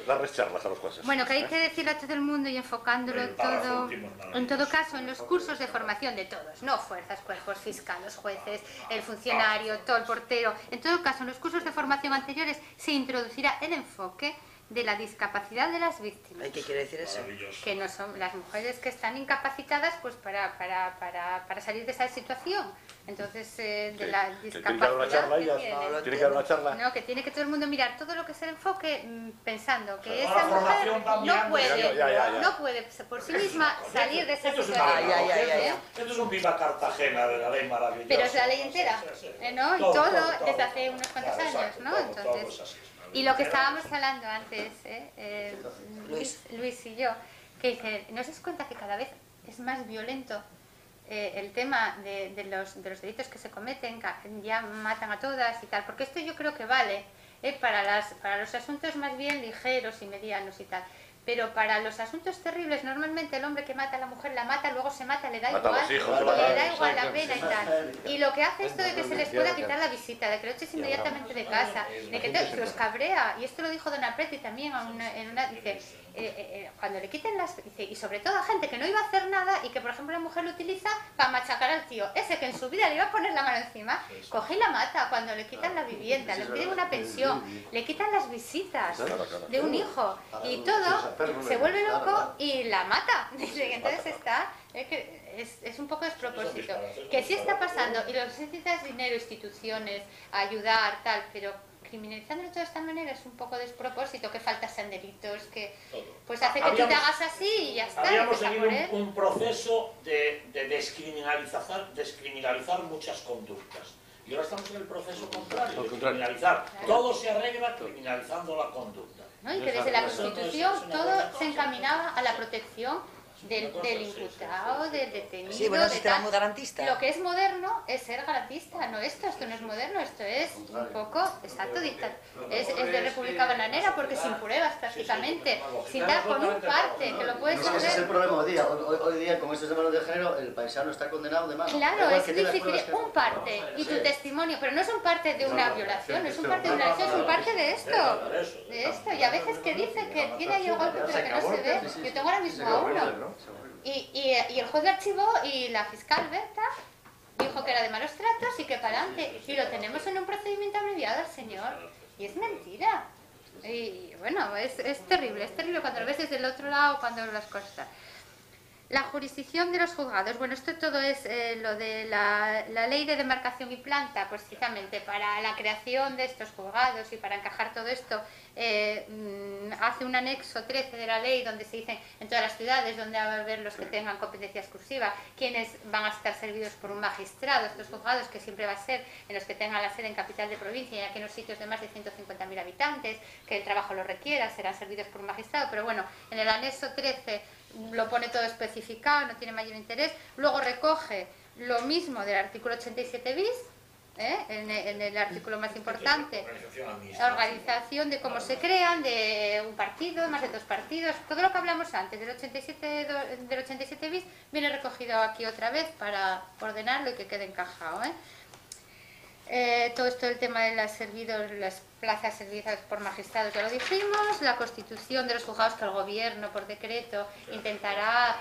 darles charlas a los jueces. Bueno, que hay que decirle a todo el mundo y enfocándolo todo, en todo caso, en los cursos de formación de todos, no fuerzas, cuerpos, fiscales, jueces, el funcionario, todo el portero, en todo caso, en los cursos de formación anteriores se introducirá el enfoque de la discapacidad de las víctimas. ¿Qué quiere decir eso? Que no son las mujeres que están incapacitadas pues para salir de esa situación. Entonces, de la discapacidad tiene que dar una charla. No, que tiene que todo el mundo mirar todo lo que es el enfoque pensando que esa mujer no puede por sí misma salir de esa situación. Esto es un viva Cartagena de la ley maravillosa. Pero es la ley entera, ¿no? Y todo desde hace unos cuantos años, ¿no? Entonces... Y lo que estábamos hablando antes, Luis y yo, que dice, ¿no os dais cuenta que cada vez es más violento el tema de los delitos que se cometen, ya matan a todas y tal? Porque esto yo creo que vale para los asuntos más bien ligeros y medianos y tal. Pero para los asuntos terribles, normalmente el hombre que mata a la mujer la mata, luego se mata, le da igual la pena y tal. Y lo que hace esto de que se les pueda quitar la visita, de que lo eches inmediatamente de casa, de que los cabrea, y esto lo dijo Don Apreti también dice, cuando le quiten dice, y sobre todo a gente que no iba a hacer nada y que por ejemplo la mujer lo utiliza para machacar al tío, ese que en su vida le iba a poner la mano encima, coge y la mata cuando le quitan la vivienda, le piden una pensión, le quitan las visitas de un hijo y todo, se vuelve loco y la mata. Entonces es un poco despropósito, que sí está pasando y lo que necesitas es dinero, instituciones, ayudar, tal, pero criminalizándolo de toda esta manera es un poco despropósito, que faltas en delitos, que pues hace que tú te hagas así y ya está. Habíamos seguido un proceso de descriminalizar muchas conductas. Y ahora estamos en el proceso contrario, de criminalizar. Todo se arregla criminalizando la conducta. ¿No? Y que desde la Constitución todo se encaminaba a la protección del imputado, del detenido. Sí, bueno, un sistema muy garantista. Lo que es moderno es ser garantista, no esto no es moderno, esto es un poco, exacto, es de República Bananera, porque sin pruebas prácticamente, sin dar con un parte, que lo puedes hacer. Ese es el problema hoy día. Hoy día, con estos temas de género, el paisano está condenado de mano. Claro, es difícil, un parte y tu testimonio, pero no es un parte de una violación, no es un parte de una lesión, es un parte de esto, y a veces que dice que tiene ahí el golpe pero que no se ve. Yo tengo ahora mismo a uno. Y el juez lo archivó y la fiscal Berta dijo que era de malos tratos y que para adelante. Y lo tenemos en un procedimiento abreviado al señor. Y es mentira. Y bueno, es terrible cuando lo ves desde el otro lado, cuando las cosas... La jurisdicción de los juzgados, bueno, esto todo es lo de la ley de demarcación y planta, pues precisamente para la creación de estos juzgados y para encajar todo esto, hace un anexo 13 de la ley donde se dice en todas las ciudades donde va a haber los que tengan competencia exclusiva, quienes van a estar servidos por un magistrado, estos juzgados que siempre va a ser en los que tengan la sede en capital de provincia y aquí en los sitios de más de 150.000 habitantes, que el trabajo lo requiera, serán servidos por un magistrado, pero bueno, en el anexo 13 lo pone todo especificado, no tiene mayor interés. Luego recoge lo mismo del artículo 87 bis, en el artículo más importante, la organización de cómo se crean, de un partido, más de 2 partidos, todo lo que hablamos antes del 87 bis viene recogido aquí otra vez para ordenarlo y que quede encajado. Todo esto del tema de las plazas servidas por magistrados ya lo dijimos, la constitución de los juzgados que el gobierno por decreto intentará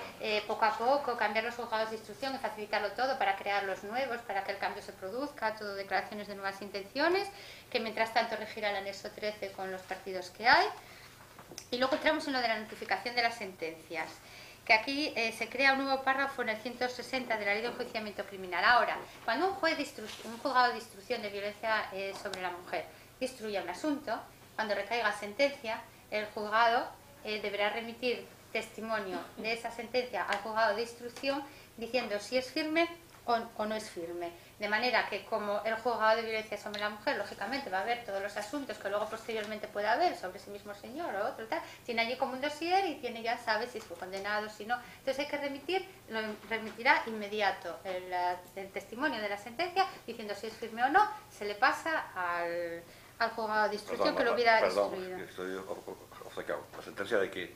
poco a poco cambiar los juzgados de instrucción y facilitarlo todo para crear los nuevos, para que el cambio se produzca, todo declaraciones de nuevas intenciones, que mientras tanto regirá el anexo 13 con los partidos que hay. Y luego entramos en lo de la notificación de las sentencias, que aquí se crea un nuevo párrafo en el 160 de la Ley de Enjuiciamiento Criminal. Ahora, cuando un juzgado de instrucción de violencia sobre la mujer instruye un asunto, cuando recaiga sentencia, el juzgado deberá remitir testimonio de esa sentencia al juzgado de instrucción diciendo si es firme o no es firme. De manera que como el juzgado de violencia sobre la mujer, lógicamente va a ver todos los asuntos que luego posteriormente pueda haber sobre ese mismo señor o otro, tal, tiene allí como un dossier y ya sabe si fue condenado, si no. Entonces hay que lo remitirá inmediato el testimonio de la sentencia diciendo si es firme o no, se le pasa al juzgado de instrucción que lo hubiera instruido. Estoy obcecado. ¿La sentencia de qué?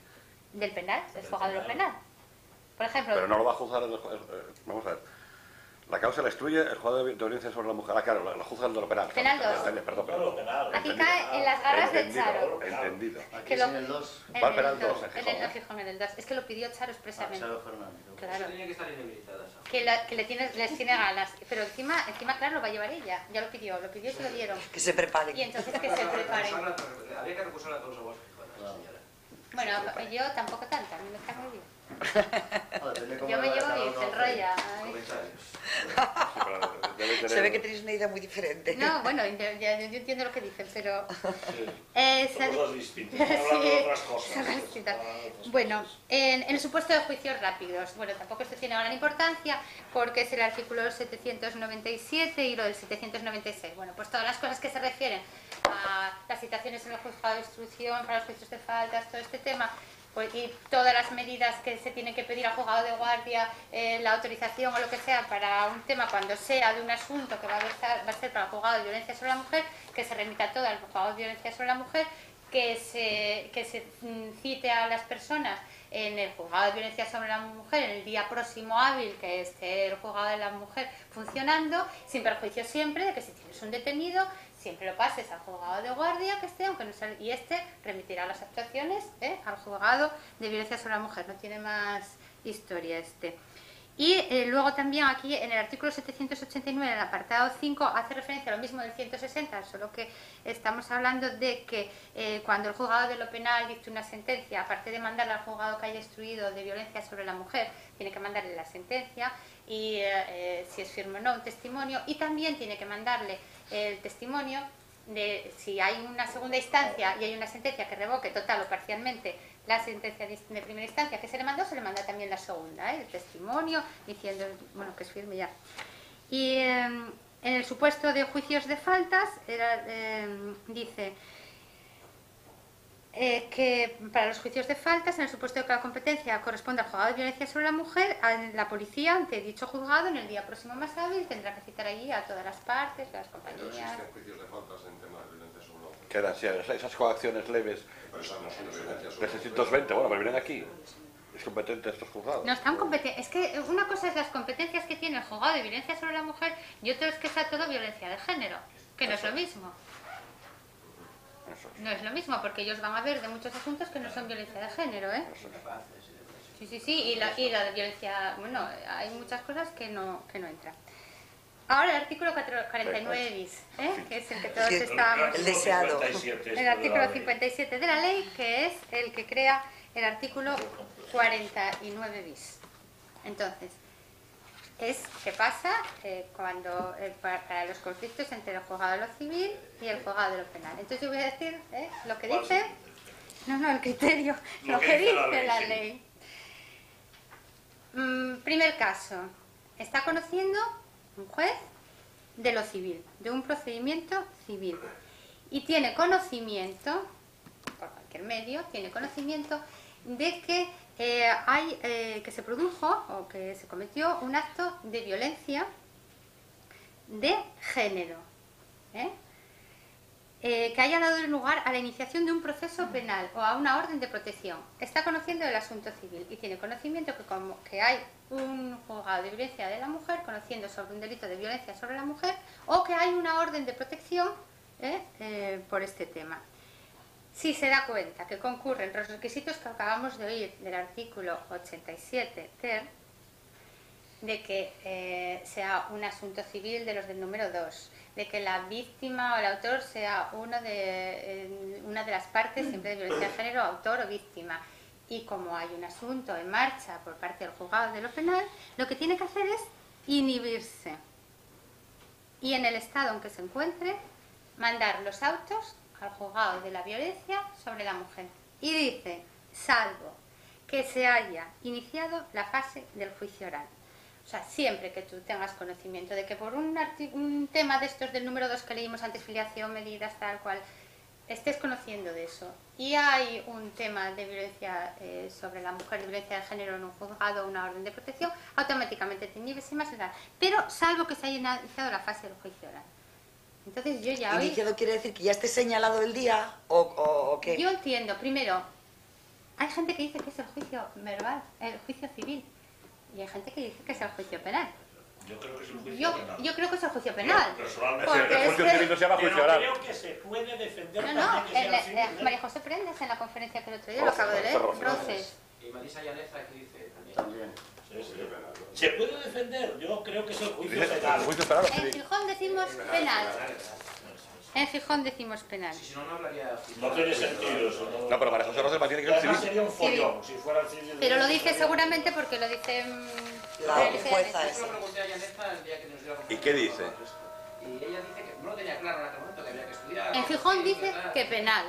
Del penal, del juzgado de lo penal. Por ejemplo... Pero no lo va a juzgar vamos a ver. La causa la instruye el juzgado de violencia sobre la mujer. Claro, la juzga el de lo penal. Penal 2. Perdón. Aquí cae en las garras del Charo. Entendido. Aquí es en el 2. Va al penal 2, en Gijón, en el 2. Es que lo pidió Charo expresamente. Charo Fernández. Claro. Tenía que estar inhabilitada. Que les tiene ganas. Pero encima, claro, lo va a llevar ella. Ya lo pidió y se lo dieron. Que se preparen. Y entonces que se preparen. Había que recusar la causa vos, señora. Bueno, yo tampoco tanto, a mí me está muy bien. Yo Yo me llevo bien, se enrolla. Se ve que tenéis una idea muy diferente. No, bueno, yo entiendo lo que dicen, pero... Son cosas distintas, hablando de otras cosas. Bueno, en el supuesto de juicios rápidos, bueno, tampoco esto tiene gran importancia porque es el artículo 797 y lo del 796. Bueno, pues todas las cosas que se refieren a las citaciones en el juzgado de instrucción, para los juicios de faltas, todo este tema, pues, y todas las medidas que se tienen que pedir al juzgado de guardia, la autorización o lo que sea para un tema cuando sea de un asunto que va a ser para el juzgado de violencia sobre la mujer, que se remita todo al juzgado de violencia sobre la mujer, que se cite a las personas en el juzgado de violencia sobre la mujer en el día próximo hábil que esté el juzgado de la mujer funcionando, sin perjuicio siempre de que si tienes un detenido siempre lo pases al juzgado de guardia que esté, aunque no sea, y remitirá las actuaciones al juzgado de violencia sobre la mujer. No tiene más historia este. Y luego también aquí en el artículo 789, en el apartado 5, hace referencia a lo mismo del 160, solo que estamos hablando de que cuando el juzgado de lo penal dicte una sentencia, aparte de mandarla al juzgado que haya instruido de violencia sobre la mujer, tiene que mandarle la sentencia y si es firme o no, un testimonio, y también tiene que mandarle el testimonio de si hay una segunda instancia y hay una sentencia que revoque total o parcialmente la sentencia de primera instancia que se le mandó, se le manda también la segunda, el testimonio, diciendo bueno, que es firme ya. Y en el supuesto de juicios de faltas, dice que para los juicios de faltas, en el supuesto de que la competencia corresponde al juzgado de violencia sobre la mujer, la policía, ante dicho juzgado, en el día próximo más hábil, tendrá que citar allí a todas las partes, las compañías. No existen juicios de faltas en temas de violencia sobre la mujer. Quedan esas coacciones leves Pero esas no son de violencia sobre de la mujer. 620, bueno, pero vienen aquí. Es competente estos juzgados. No están competentes. Es que una cosa es las competencias que tiene el juzgado de violencia sobre la mujer y otra es que sea todo violencia de género, que no es lo mismo. No es lo mismo, porque ellos van a ver de muchos asuntos que no son violencia de género, ¿eh? Sí, y la de violencia... Bueno, hay muchas cosas que no entran. Ahora el artículo 49 bis, que es el que todos estábamos... El deseado. El artículo 57 de la ley, que es el que crea el artículo 49 bis. Entonces, ¿qué pasa cuando para los conflictos entre el juzgado de lo civil y el juzgado de lo penal? Entonces yo voy a decir lo que dice, el criterio, lo que dice la ley. Primer caso, está conociendo un juez de lo civil, de un procedimiento civil, y tiene conocimiento, por cualquier medio, tiene conocimiento de que que se produjo o que se cometió un acto de violencia de género, que haya dado lugar a la iniciación de un proceso penal o a una orden de protección. Está conociendo el asunto civil y tiene conocimiento que hay un juzgado de violencia de la mujer, conociendo sobre un delito de violencia sobre la mujer, o que hay una orden de protección por este tema. Si se da cuenta que concurren los requisitos que acabamos de oír del artículo 87 ter, de que sea un asunto civil de los del número 2, de que la víctima o el autor sea una de las partes siempre de violencia de género, autor o víctima, y como hay un asunto en marcha por parte del juzgado de lo penal, lo que tiene que hacer es inhibirse y en el estado en que se encuentre mandar los autos al juzgado de la violencia sobre la mujer. Y dice, salvo que se haya iniciado la fase del juicio oral. O sea, siempre que tú tengas conocimiento de que por un tema de estos del número 2 que leímos antes, filiación, medidas, tal cual, estés conociendo de eso y hay un tema de violencia sobre la mujer, de violencia de género en un juzgado o una orden de protección, automáticamente te inhibes y más oral. Pero salvo que se haya iniciado la fase del juicio oral. Entonces yo ya hoy... ¿Iniciado quiere decir que ya esté señalado el día o qué? Yo entiendo, primero, hay gente que dice que es el juicio verbal, el juicio civil, y hay gente que dice que es el juicio penal. Yo creo que es el juicio penal. Yo creo que es el juicio penal. Personalmente, el juicio civil no se llama juicio oral. Creo que se puede defender No, también que sea civil. María José Prendes en la conferencia que el otro día lo acabo de leer, Roces. Y Marisa Llaneza que dice también. Se puede defender, yo creo que es el juicio Dice, penal. el juicio penal o En civil. Gijón decimos penal. En Gijón decimos penal. Si no, no hablaría... No tiene sentido eso. No, pero María José Rosas mantiene que es Además civil. sería un follón si fuera el civil. Pero lo dice seguramente porque lo dice... La jueza Yo esa. se lo pregunté a Llaneza el día que nos dio la ¿Y qué dice? Y ella dice que no lo tenía claro en aquel momento, que había que estudiar. En Gijón dice que penal.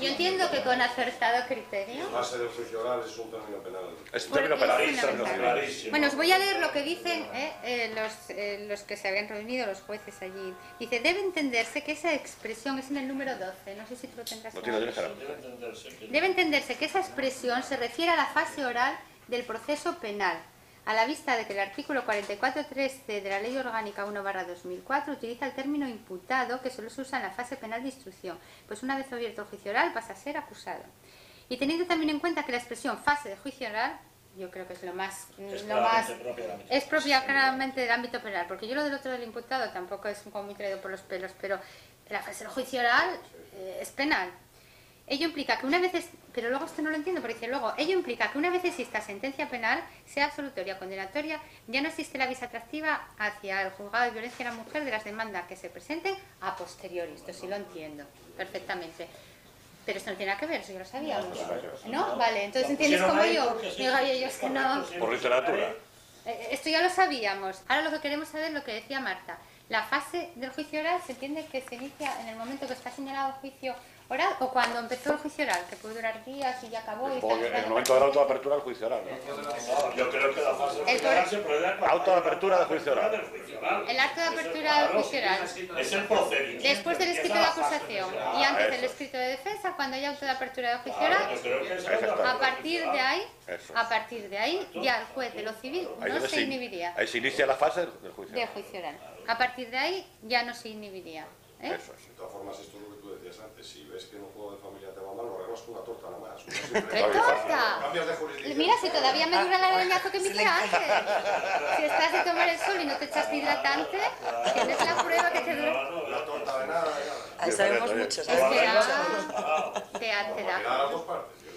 Yo entiendo que con acertado criterio... La fase del juicio oral es un término penal. Es un término penal, es un término civil. Clarísimo. Bueno, os voy a leer lo que dicen los que se habían reunido, los jueces allí. Dice, debe entenderse que esa expresión es en el número 12, no sé si tú lo tendrás. No tiene claro. derecho. Debe entenderse que... Debe entenderse que esa expresión se refiere a la fase oral del proceso penal, a la vista de que el artículo 44.3c de la Ley Orgánica 1/2004 utiliza el término imputado, que solo se usa en la fase penal de instrucción, pues una vez abierto el juicio oral pasa a ser acusado. Y teniendo también en cuenta que la expresión fase de juicio oral, yo creo que es es propia claramente del ámbito penal, porque yo lo del otro del imputado tampoco es como muy traído por los pelos, pero la fase del juicio oral es penal. Ello implica que una vez, pero luego esto no lo entiendo, porque dice luego, ello implica que una vez exista sentencia penal, sea absolutoria o condenatoria, ya no existe la visa atractiva hacia el juzgado de violencia a la mujer de las demandas que se presenten a posteriori. Esto sí lo entiendo perfectamente. Pero esto no tiene nada que ver, eso ya lo sabíamos. ¿No? Vale, entonces entiendes como yo. Digo, yo es que no... Por literatura. Esto ya lo sabíamos. Ahora lo que queremos saber es lo que decía Marta. La fase del juicio oral se entiende que se inicia en el momento que está señalado el juicio oral o cuando empezó el juicio oral, que puede durar días y ya acabó. Y Porque en el momento de la autoapertura del juicio oral, ¿no? No, yo creo que la fase del juicio oral se puede... Autoapertura del juicio oral. El acto de apertura del juicio oral. Es el procedimiento. Después del escrito de acusación y antes del escrito de defensa, cuando hay auto de apertura del juicio oral, Yo creo que es a partir de ahí, Eso. ya el juez de lo civil Ahí no donde se inhibiría Ahí se inicia la fase del juicio del oral. juicio oral. A partir de ahí ya no se inhibiría. Eso es. De todas formas, esto es lo que tú decías antes. Si ves que en un juego de familia te va mal, lo arreglas con una torta nada más. ¡Qué torta! Cambias de jurisdicción. Mira, si todavía me dura el arañazo que me hice antes. Si estás de tomar el sol y no te echas hidratante, tienes la prueba que te dura. Una torta de nada, ya. Ahí sabemos Oye. mucho, Es sabemos que mucho. te Mira da. las dos partes. tío.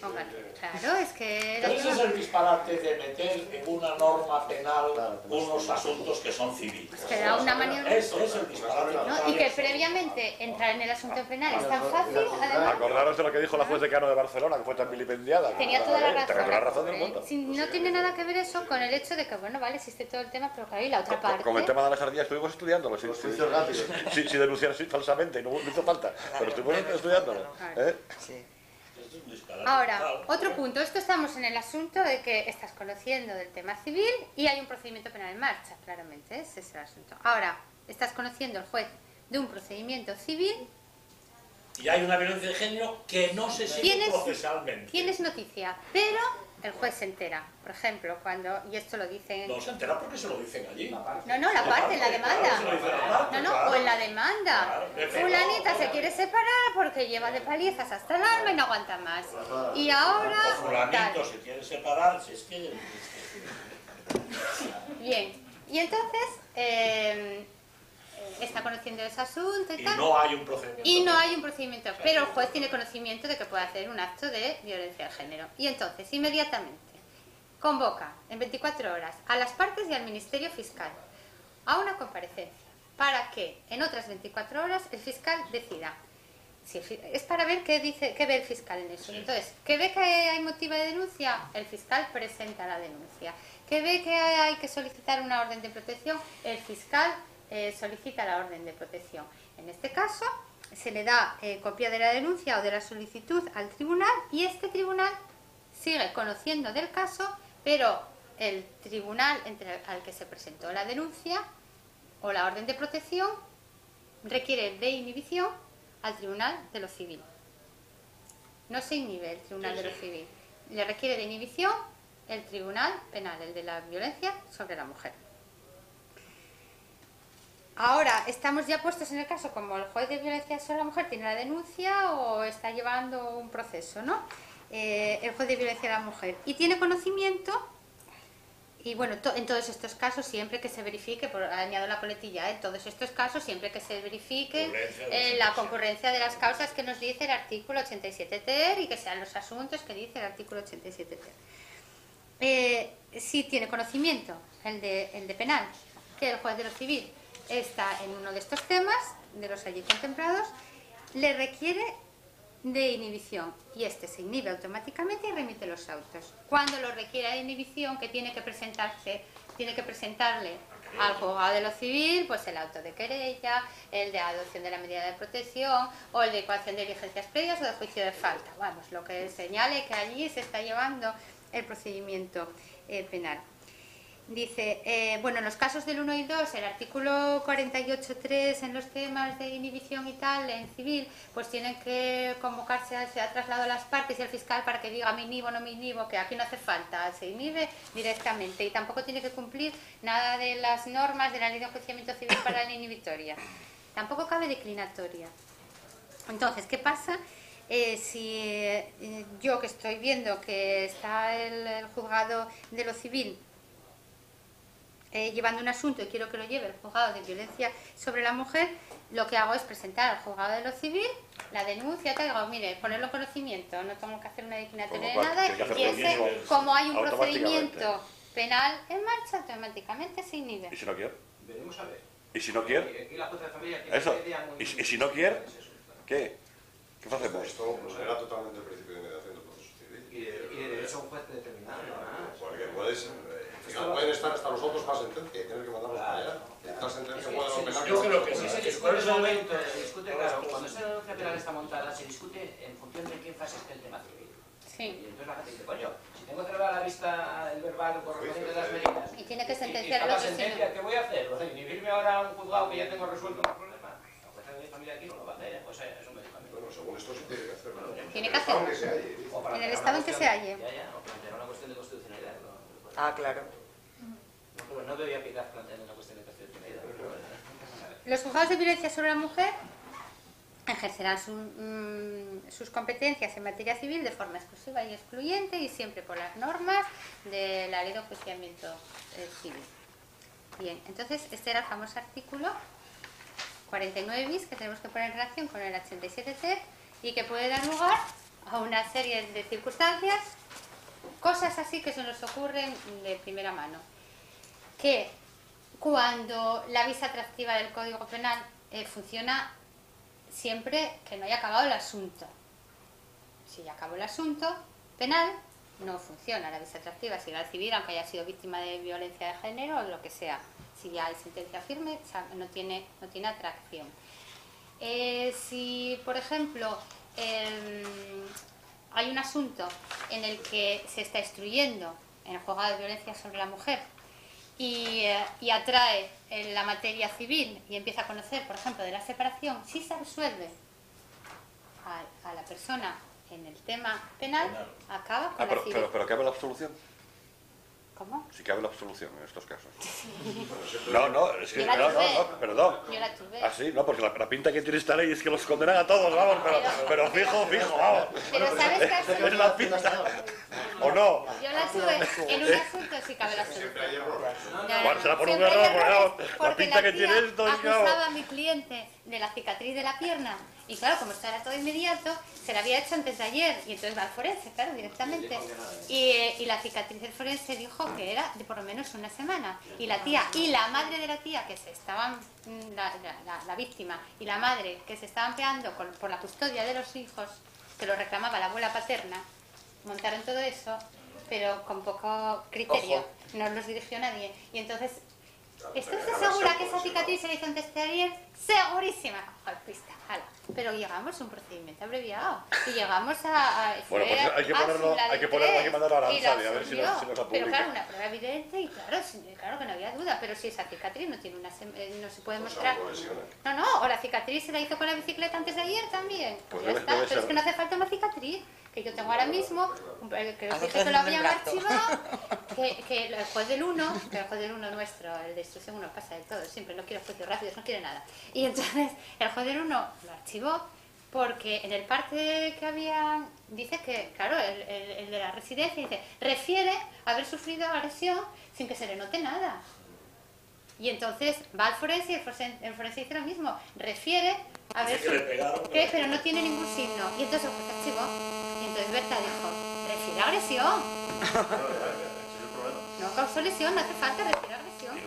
Claro, es que... Pero ese es el disparate de meter en una norma penal unos asuntos que son civiles. Te da una maniobra. Ese es el disparate. ¿No? Y que previamente entrar en el asunto penal es tan fácil, además... Acordaros de lo que dijo la juez decano de Barcelona, que fue tan vilipendiada. Tenía toda la razón. Tenía toda la razón del mundo. Si no tiene nada que ver eso con el hecho de que, bueno, vale, existe todo el tema, pero claro, y la otra parte... Con el tema de las ardillas estuvimos estudiándolo. Si denunciar falsamente, no hizo falta. Pero estuvimos estudiándolo. ¿Eh? Sí. Es un disparate. Ahora, otro punto. Esto estamos en el asunto de que estás conociendo del tema civil y hay un procedimiento penal en marcha, claramente, ese es el asunto. Ahora, estás conociendo el juez de un procedimiento civil. Y hay una violencia de género que no se sigue procesalmente. Tienes noticia, pero el juez se entera, por ejemplo, cuando, y esto lo dicen... No se entera porque se lo dicen allí. No, la parte, en la demanda. No, o en la demanda. Fulanita se quiere separar porque lleva de palizas hasta el alma y no aguanta más. Y ahora... O fulanito se quiere separar, si es que... Bien, y entonces... está conociendo ese asunto y tal. Y no hay un procedimiento. Y no hay un procedimiento, pero el juez tiene conocimiento de que puede hacer un acto de violencia de género. Y entonces, inmediatamente, convoca en 24 horas a las partes y al Ministerio Fiscal a una comparecencia para que en otras 24 horas el fiscal decida. Es para ver qué ve el fiscal en eso. Entonces, ¿qué ve que hay motivo de denuncia? El fiscal presenta la denuncia. ¿Qué ve que hay que solicitar una orden de protección? El fiscal solicita la orden de protección. En este caso, se le da copia de la denuncia o de la solicitud al tribunal y este tribunal sigue conociendo del caso, pero el tribunal al que se presentó la denuncia o la orden de protección requiere de inhibición al tribunal de lo civil. No se inhibe el tribunal de lo civil, le requiere de inhibición el tribunal penal, el de la violencia sobre la mujer. Ahora, estamos ya puestos en el caso como el juez de violencia sobre la mujer tiene la denuncia o está llevando un proceso, ¿no? El juez de violencia de la mujer. Y tiene conocimiento, y bueno, en todos estos casos, siempre que se verifique, añado la coletilla, en todos estos casos, siempre que se verifique la concurrencia de las causas que nos dice el artículo 87 ter y que sean los asuntos que dice el artículo 87 ter. Si tiene conocimiento, el de penal, que el juez de lo civil está en uno de estos temas, de los allí contemplados, le requiere de inhibición y este se inhibe automáticamente y remite los autos. Cuando lo requiere de inhibición, que tiene que presentarle al juzgado de lo civil, pues el auto de querella, el de adopción de la medida de protección o el de ecuación de diligencias previas o de juicio de falta. Vamos, lo que señale que allí se está llevando el procedimiento penal. Dice, bueno, en los casos del 1 y 2, el artículo 48.3 en los temas de inhibición y tal, en civil, pues tienen que convocarse, se ha trasladado a las partes y al fiscal para que diga me inhibo o no me inhibo, que aquí no hace falta, se inhibe directamente y tampoco tiene que cumplir nada de las normas de la ley de enjuiciamiento civil para la inhibitoria. Tampoco cabe declinatoria. Entonces, ¿qué pasa? Si yo que estoy viendo que está el juzgado de lo civil llevando un asunto y quiero que lo lleve el juzgado de violencia sobre la mujer, lo que hago es presentar al juzgado de lo civil la denuncia, te digo, mire, ponerlo en conocimiento, no tengo que hacer una declinatoria de nada y ese, como hay un procedimiento penal en marcha, automáticamente se inhibe. ¿Y si no quiere? Veremos a ver. ¿Y si no quiere? Aquí la jueza de familia... Eso. ¿Y si no quiere? ¿Qué? ¿Qué hacemos? Esto era totalmente el principio de inmediación del proceso civil. Y de derecho a un juez determinado, ¿no? Porque pueden estar hasta los otros para sentencia y tener que mandarlos para allá. Esta sentencia puede no penal. Yo creo que sí. Se discute en momento, se discute, claro, cuando esta denuncia penal está montada, se discute en función de qué fase esté el tema civil. Sí. Y entonces la gente dice, coño, si tengo que traer a la vista el verbal correspondiente de las medidas... Y tiene que y sentenciar está el la otro, sentencia, ¿qué voy a hacer? Pues inhibirme ahora a un juzgado que ya tengo resuelto un problema. La jueza de familia aquí no lo va a hacer, pues es un medicamento. Bueno, según esto sí tiene que hacerlo. Tiene que hacerlo. En el estado en que se halle. Ya, o plantear una cuestión de constitucionalidad. Ah, claro. No debía picar planteando una cuestión de constitucionalidad. Los juzgados de violencia sobre la mujer ejercerán sus competencias en materia civil de forma exclusiva y excluyente y siempre por las normas de la ley de enjuiciamiento civil. Bien, entonces este era el famoso artículo 49 bis que tenemos que poner en relación con el 87 ter y que puede dar lugar a una serie de circunstancias, cosas así que se nos ocurren de primera mano. Que cuando la vista atractiva del Código Penal funciona siempre que no haya acabado el asunto. Si ya acabó el asunto penal, no funciona la vista atractiva, si va a civil, aunque haya sido víctima de violencia de género o lo que sea. Si ya hay sentencia firme, no tiene atracción. Si, por ejemplo, hay un asunto en el que se está instruyendo en el juzgado de violencia sobre la mujer y atrae en la materia civil y empieza a conocer, por ejemplo, de la separación, si se resuelve a la persona en el tema penal acaba con la pero, civil. pero ¿cabe la absolución? ¿Cómo? Sí cabe la absolución en estos casos. No, es que... Yo la No, tuve. perdón. Yo la tuve. Ah, sí, no, porque la pinta que tiene esta ley es que los condenan a todos, vamos, pero fijo, vamos. Pero ¿sabes qué? Es la pinta. ¿O no? Yo la tuve en un asunto sí cabe la absolución. Siempre hay errores. Bueno, será por un Siempre hay error, errores, porque la porque pinta que tía tiene esto es que... acusaba a mi cliente de la cicatriz de la pierna y claro, como esto era todo inmediato, se la había hecho antes de ayer y entonces va al forense, claro, directamente. Y la cicatriz del forense dijo que era de por lo menos una semana. Y la tía y la madre de la tía, que se estaban, la víctima y la madre, que se estaban peleando por la custodia de los hijos, que lo reclamaba la abuela paterna, montaron todo eso, pero con poco criterio. Ojo. No los dirigió nadie. Y entonces, ¿estás segura que esa cicatriz se le hizo antes de ayer? Segurísima. Golpista, ala. Pero llegamos a un procedimiento abreviado. Y llegamos a Bueno, pues hay que ponerlo, hay que mandarlo a Aranzadi, a ver si nos la Pero publica. claro, una prueba evidente y claro, claro que no había duda. Pero si esa cicatriz no tiene no se puede mostrar. No, o la cicatriz se la hizo con la bicicleta antes de ayer también. Pues Ya debe está. Pero ser. es que no hace falta una cicatriz. Que yo tengo ahora mismo, creo que Haz dije otro que lo habían brazo. archivado, que el juez del 1, que el juez del 1 nuestro, el de instrucción 1 pasa de todo, siempre no quiere juicios rápidos, no quiere nada. Y entonces el juez del 1 lo archivó porque en el parte que había, dice que, claro, el de la residencia dice, refiere a haber sufrido agresión sin que se le note nada. Y entonces va al forense y el forense dice lo mismo, refiere a ver que le pegaron, ¿qué? Pero no tiene ningún signo. Y entonces el juez archivó. Y entonces Berta dijo, refiere a agresión. No causó lesión, no hace falta, refiere a agresión.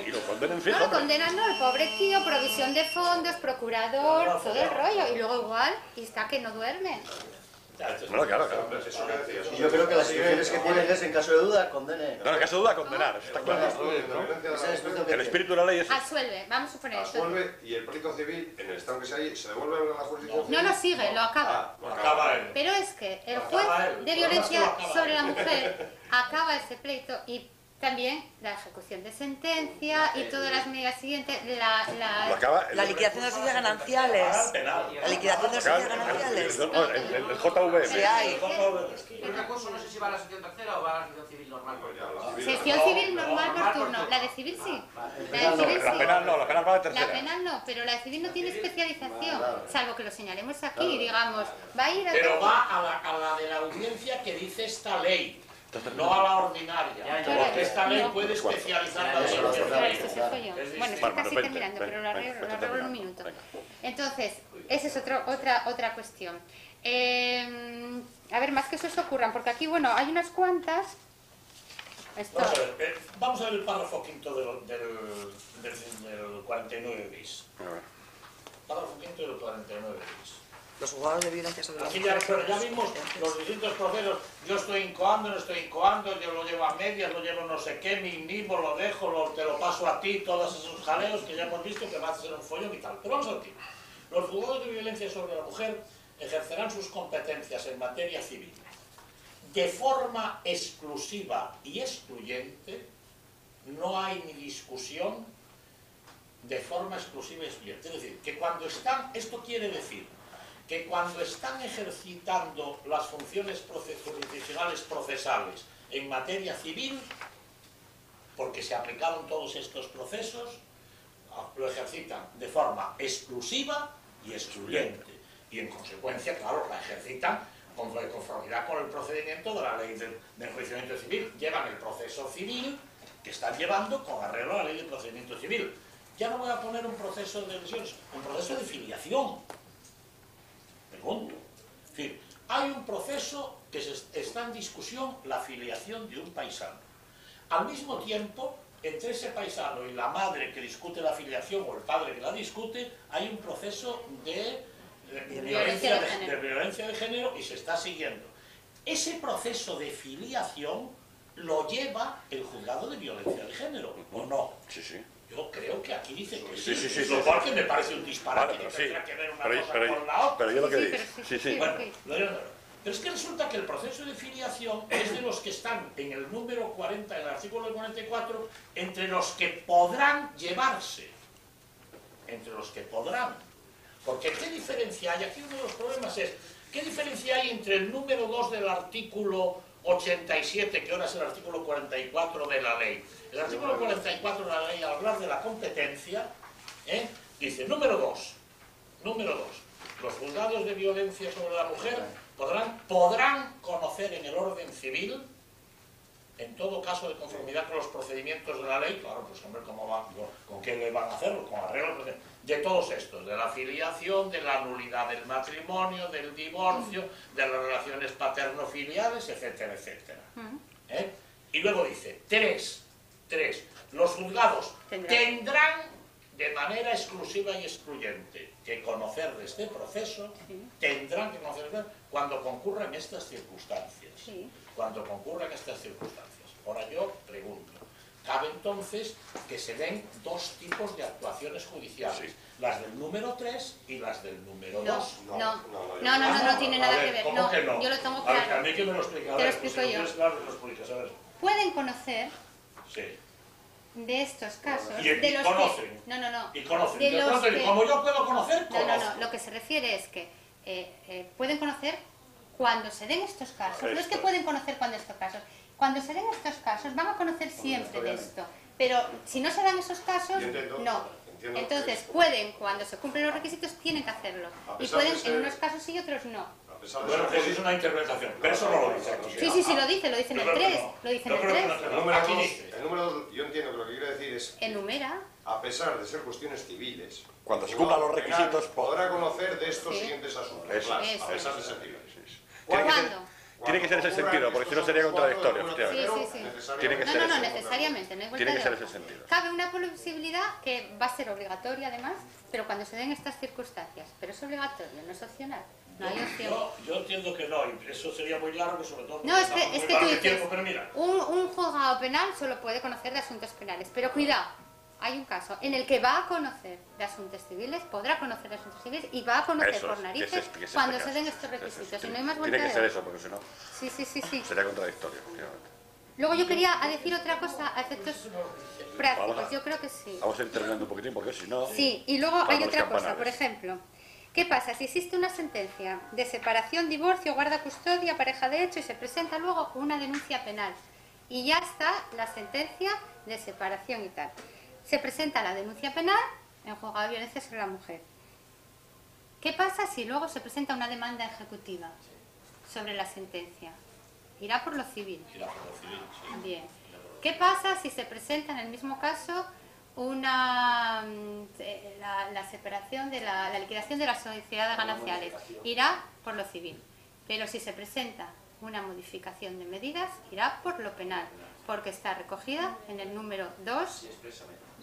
Y lo condenen fijo. No, lo hombre. condenan, no, el pobre tío, provisión de fondos, procurador, todo el rollo. Y luego igual, y está que no duerme. Bueno, claro. Eso que decías. Y yo creo que las situaciones que tienen es, en caso de duda, condene. No, en caso de duda, condenar, eso está claro. El espíritu de la ley es... Asuelve, vamos a suponer esto. Asuelve y el perito civil, en el estado que sea ahí, se devuelve a la jurisdicción. No lo sigue, lo acaba. Acaba él. Pero es que el juez Acaba él. de violencia sobre la mujer acaba ese pleito y también la ejecución de sentencia y todas las medidas siguientes, Lo acaba... La liquidación de las sociedades gananciales. La liquidación de las sociedades gananciales. El JV. Sí hay. El recurso no sé si va a la sección tercera o va a la sección civil normal. Sección civil normal por turno. La de civil sí. La de civil La sí. penal no, la penal va de La tercera. penal no, pero la de civil no tiene especialización, salvo que lo señalemos aquí y digamos, va a ir a... Pero va a la de la audiencia que dice esta ley, no a la ordinaria. Porque esta ley puede especializar la audiencia. Claro, esto se fue yo. Bueno, estoy casi Vente, terminando, ven, pero lo ven, arreglo en un minuto. Entonces, esa es otra cuestión. A ver, más que eso se ocurran, porque aquí, bueno, hay unas cuantas. Esto, Vamos a ver el párrafo quinto del 49 bis. Párrafo quinto del 49 bis. Los juzgados de violencia sobre la Aquí mujer. ya vimos los distintos procesos. Yo estoy incoando, no estoy incoando, yo lo llevo a medias, lo llevo no sé qué, me inhibo, lo dejo, te lo paso a ti, todos esos jaleos que ya hemos visto que va a ser un follón y tal. Pero vamos aquí. Los juzgados de violencia sobre la mujer ejercerán sus competencias en materia civil de forma exclusiva y excluyente. No hay ni discusión de forma exclusiva y excluyente. Es decir, que cuando están, esto quiere decir que cuando están ejercitando las funciones jurisdiccionales procesales en materia civil, porque se aplicaron todos estos procesos, lo ejercitan de forma exclusiva y excluyente. Y en consecuencia, claro, la ejercitan de conformidad con el procedimiento de la ley del enjuiciamiento civil. Llevan el proceso civil que están llevando con arreglo a la ley del procedimiento civil. Ya no voy a poner un proceso de lesiones, un proceso de filiación. Pregunto. Es decir, hay un proceso que está en discusión, la filiación de un paisano. Al mismo tiempo, entre ese paisano y la madre que discute la filiación o el padre que la discute, hay un proceso de violencia de género y se está siguiendo. Ese proceso de filiación lo lleva el juzgado de violencia de género, ¿o no? Sí, sí. Yo creo que aquí dice que sí, Sí, lo cual que me parece un disparate, Vale, que sí. tendrá que ver una Pero- cosa pero- con la otra. Pero yo lo que Sí, digo. pero Sí, sí. Bueno, ok. pero es que resulta que el proceso de filiación es de los que están en el número 40, en el artículo 44, entre los que podrán llevarse. Entre los que podrán. Porque ¿qué diferencia hay? Aquí uno de los problemas es, ¿qué diferencia hay entre el número 2 del artículo 87, que ahora es el artículo 44 de la ley? El artículo 44 de la ley, al hablar de la competencia, dice, número 2, los juzgados de violencia sobre la mujer podrán conocer en el orden civil, en todo caso de conformidad con los procedimientos de la ley, claro, pues hombre, ¿con qué le van a hacerlo? Con arreglo de todos estos, de la filiación, de la nulidad del matrimonio, del divorcio, de las relaciones paterno-filiales, etcétera, etcétera. Y luego dice, 3, los juzgados tendrán de manera exclusiva y excluyente que conocer de este proceso, tendrán que conocer cuando concurran estas circunstancias. Cuando concurran estas circunstancias. Ahora yo pregunto, cabe entonces que se den dos tipos de actuaciones judiciales, las del número 3 y las del número 2. No tiene nada que ver. ¿Cómo que no? Yo lo tengo A ver, claro. a mí que me lo explica. Te lo explico yo. Claro, me lo explicas, a ver. Pueden conocer Sí. de estos casos, Y de los conocen. que... No. Y conocen. De los Entonces, que- como yo puedo conocer, conozco. No, lo que se refiere es que pueden conocer cuando se den estos casos. No es que pueden conocer cuando estos casos. Cuando se den estos casos van a conocer siempre de esto. Pero si no se dan esos casos, no. Entonces pueden, cuando se cumplen los requisitos, tienen que hacerlo. Y pueden en unos casos sí y otros no. Bueno, eso es una interpretación, pero eso no lo dice aquí. Sí, lo dice en el 3. Lo dice en el 3. El número 2, yo entiendo que lo que quiere decir es que, Enumera. a pesar de ser cuestiones civiles, cuando se cumplan los requisitos, podrá conocer de estos Sí. siguientes asuntos. Eso. Claro, Eso. a pesar de ser civiles. ¿Cuándo? Tiene que ser ese sentido, porque si no sería contradictorio, efectivamente. Sí. Tiene que ser No, ese. necesariamente, no es vuelta Tiene que de ser hoja. ese sentido. Cabe una posibilidad que va a ser obligatoria además, pero cuando se den estas circunstancias. Pero es obligatorio, no es opcional. No hay opción. Yo entiendo que no, y eso sería muy largo, sobre todo. No, es que tú dices, tiempo, pero mira. un juzgado penal solo puede conocer de asuntos penales, pero cuidado, hay un caso en el que va a conocer de asuntos civiles, podrá conocer de asuntos civiles y va a conocer Eso por es, narices que es cuando este se den caso. estos requisitos. Eso, Y no hay más vuelta tiene que de ser hoja. eso, porque si no Sí. sería contradictorio, efectivamente. Luego yo quería decir otra cosa a efectos prácticos, yo creo que sí. Vamos a ir terminando un poquitín, porque si no... Sí, y luego Vamos hay los otra cosa, campanarios. por ejemplo, ¿qué pasa si existe una sentencia de separación, divorcio, guarda, custodia, pareja de hecho y se presenta luego una denuncia penal? Y ya está la sentencia de separación y tal. Se presenta la denuncia penal en juzgado de violencia sobre la mujer. ¿Qué pasa si luego se presenta una demanda ejecutiva sobre la sentencia? Irá por lo civil. Bien. ¿Qué pasa si se presenta en el mismo caso la separación de la liquidación de las sociedades gananciales? Irá por lo civil. Pero si se presenta una modificación de medidas, irá por lo penal, porque está recogida en el número 2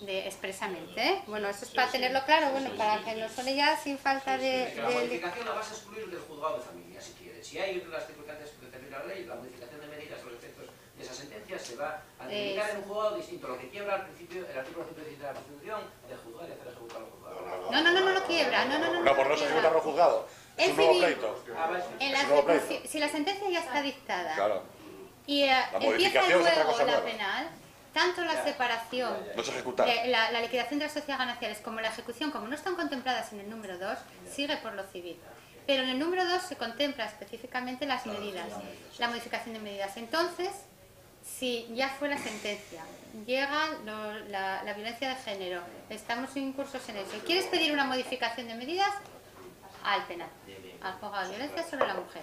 expresamente. ¿Eh? Bueno, eso es para tenerlo claro, bueno, para que no suene ya sin falta de... La modificación la vas a excluir del juzgado de familia, si quieres. Si hay las circunstancias que determina la ley, la modificación de medidas o efectos de esa sentencia se va a delimitar en un juzgado distinto, lo que quiebra al principio el artículo 117 de la Constitución de juzgar y hacer ejecutar los juzgados. No lo quiebra, No, por no se ejecutar los juzgados. Es El un nuevo civil. pleito. En la Es un nuevo pleito. si la sentencia ya está dictada Claro. y empieza modificación es otra luego cosa la nueva. penal, tanto la separación, No se ejecuta. la liquidación de las sociedades gananciales como la ejecución, como no están contempladas en el número 2, sigue por lo civil. Pero en el número 2 se contempla específicamente las medidas, la modificación de medidas. Entonces, si ya fue la sentencia, llega la violencia de género, estamos incursos en eso, y quieres pedir una modificación de medidas, al penal, al juzgado de violencia sobre la mujer.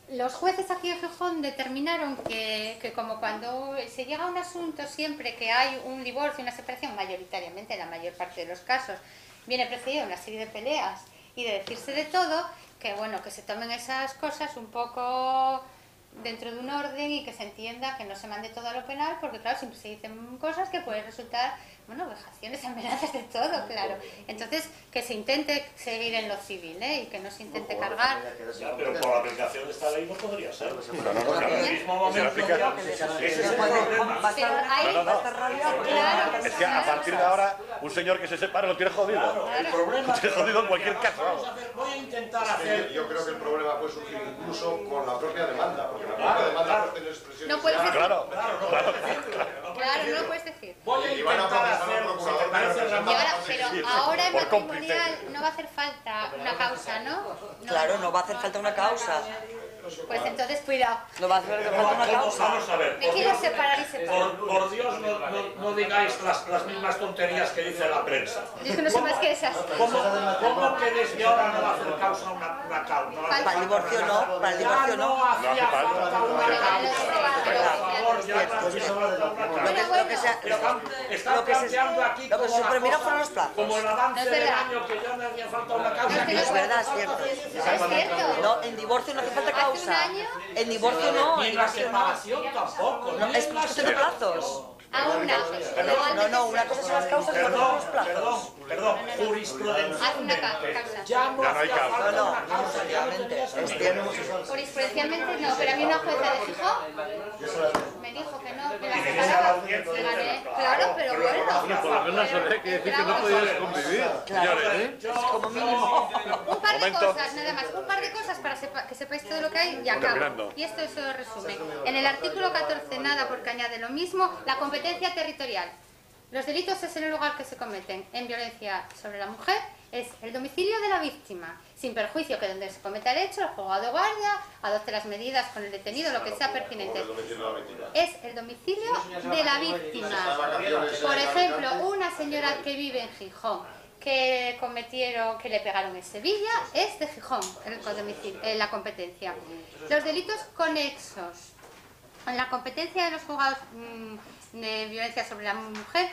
Los jueces aquí en Gijón determinaron que como cuando se llega a un asunto siempre que hay un divorcio, una separación, mayoritariamente en la mayor parte de los casos, viene precedido una serie de peleas y de decirse de todo, que bueno, que se tomen esas cosas un poco dentro de un orden y que se entienda que no se mande todo a lo penal, porque claro, siempre se dicen cosas que pueden resultar, bueno, vejaciones, amenazas de todo, claro. Entonces, que se intente seguir en lo civil, y que no se intente cargar. Ya, pero por la aplicación de esta ley no podría ser. No, En el mismo momento ya, ese es el problema. Pero hay, claro, Es que a partir de ahora, un señor que se separa lo tiene jodido. Claro, el problema Lo tiene jodido en cualquier caso. Vamos a ver, voy a intentar hacer... Yo creo que el problema puede surgir incluso con la propia demanda, porque la propia demanda puede tener expresiones. no puedes decir, Claro. claro, no lo puedes decir. Voy a Y van a intentar procesar hacer, al si te procurador parece, para Ramón, Y ahora, pero ahora por cómplice. matrimonial no va a hacer falta una causa, ¿no? Claro, no va a hacer falta una causa. Pues entonces cuidado. No va a hacer falta una causa. Vamos a ver. Me quiero separar y separar. Por Dios, no digáis las mismas tonterías que dice la prensa. Yo es que no sé más que esas. ¿Cómo que desde ahora no va a hacer causa una causa? Para el divorcio no, para el divorcio no. No hacía falta una causa. Por favor, ya no hacía falta una Lo que sea, Están planteando aquí lo que se suprimieron fueron los plazos. como el avance No es del verdad. año que ya no hacía falta una causa. No, Es verdad, es cierto. ¿Es cierto? No, en divorcio no hace falta ¿Hace un causa. año? En divorcio no, Ni en la divorcio no. separación tampoco. No, ni es la cuestión de plazos. A una. No, una cosa son las causas y otra son los plazos. Perdón, Haz una jurisprudencialmente. causa. Ya no hay hacía causa. falta No, una causa, ya no tenías que meter. Jurisprudencialmente no, pero a mí una jueza de Gijón me dijo que no, que la separaba. Vale, claro, pero bueno. Por lo menos habría que decir que no podías convivir. Claro, es como mínimo. Un par de Momento. cosas, nada más, un par de cosas para que sepáis todo lo que hay y acabo. Terminando. Y esto es el resumen. En el artículo 14, nada, porque añade lo mismo, la competencia territorial. Los delitos es el lugar que se cometen en violencia sobre la mujer, es el domicilio de la víctima, sin perjuicio que donde se cometa el hecho, el juzgado de guardia adopte las medidas con el detenido, lo que sea pertinente. Es el domicilio de la víctima. Por ejemplo, una señora que vive en Gijón, que le pegaron en Sevilla, es de Gijón la competencia. Los delitos conexos. En la competencia de los juzgados de violencia sobre la mujer,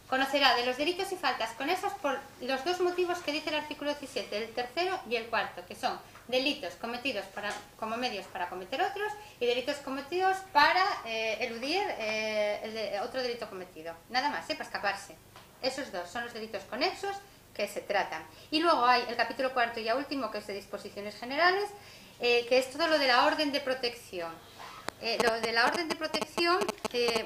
conocerá de los delitos y faltas conexos por los dos motivos que dice el artículo 17, el tercero y el cuarto, que son delitos cometidos como medios para cometer otros y delitos cometidos para eludir otro delito cometido. Nada más, para escaparse. Esos dos son los delitos conexos que se tratan. Y luego hay el capítulo cuarto y último, que es de disposiciones generales, que es todo lo de la orden de protección. Lo de la orden de protección,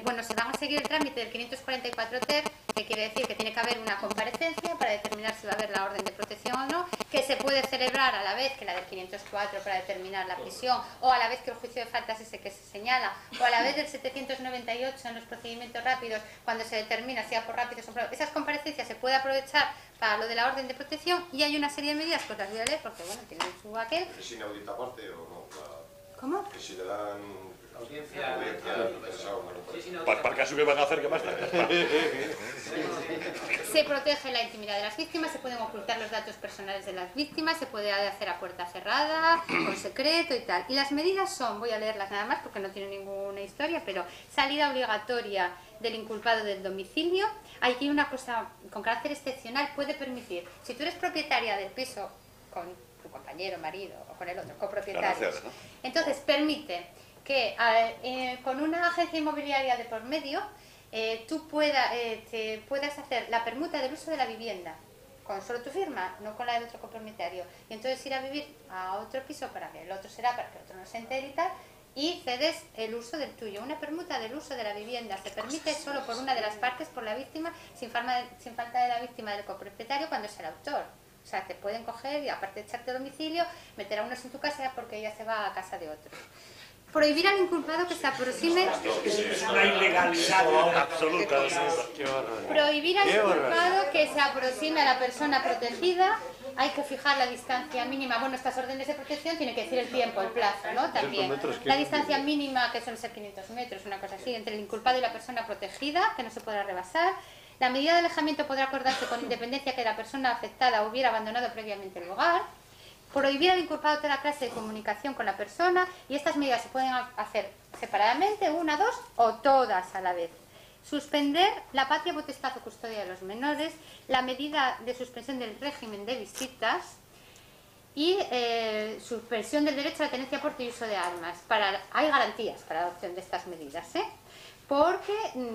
bueno, se van a seguir el trámite del 544 ter, que quiere decir que tiene que haber una comparecencia para determinar si va a haber la orden de protección o no, que se puede celebrar a la vez que la del 504 para determinar la prisión, o a la vez que el juicio de faltas ese que se señala, o a la vez del 798 en los procedimientos rápidos, cuando se determina si va por rápidos o por... Esas comparecencias se puede aprovechar para lo de la orden de protección, y hay una serie de medidas, pues las voy a leer porque, bueno, tienen su aquel. ¿Es inaudita aparte o no? ¿Cómo? Que si le dan Audiencia. Para el caso que van a hacer, que más Se protege la intimidad de las víctimas, se pueden ocultar los datos personales de las víctimas, se puede hacer a puerta cerrada, con secreto y tal. Y las medidas son, voy a leerlas nada más porque no tienen ninguna historia, pero salida obligatoria del inculpado del domicilio. Aquí una cosa con carácter excepcional puede permitir, si tú eres propietaria del piso con tu compañero, marido o con el otro, copropietarios, entonces permite que con una agencia inmobiliaria de por medio tú puedas hacer la permuta del uso de la vivienda con solo tu firma, no con la del otro copropietario, y entonces ir a vivir a otro piso para que el otro no se entere y tal, y cedes el uso del tuyo. Una permuta del uso de la vivienda se permite solo por una de las partes, por la víctima, sin falta de la víctima del copropietario cuando es el autor. O sea, te pueden coger y aparte de echarte a domicilio, meter a unos en tu casa porque ella se va a casa de otros. Prohibir al inculpado que se aproxime... Es una ilegalidad absoluta. Prohibir al inculpado que se aproxime a la persona protegida. Hay que fijar la distancia mínima. Bueno, estas órdenes de protección tienen que decir el tiempo, el plazo, ¿no? También. La distancia mínima, que suelen ser 500 metros, una cosa así, entre el inculpado y la persona protegida, que no se podrá rebasar. La medida de alejamiento podrá acordarse con independencia que la persona afectada hubiera abandonado previamente el lugar. Prohibir al inculpado toda clase de comunicación con la persona, y estas medidas se pueden hacer separadamente, una, dos o todas a la vez. Suspender la patria, potestad o custodia de los menores, la medida de suspensión del régimen de visitas y suspensión del derecho a la tenencia, porte y uso de armas. Hay garantías para la adopción de estas medidas, porque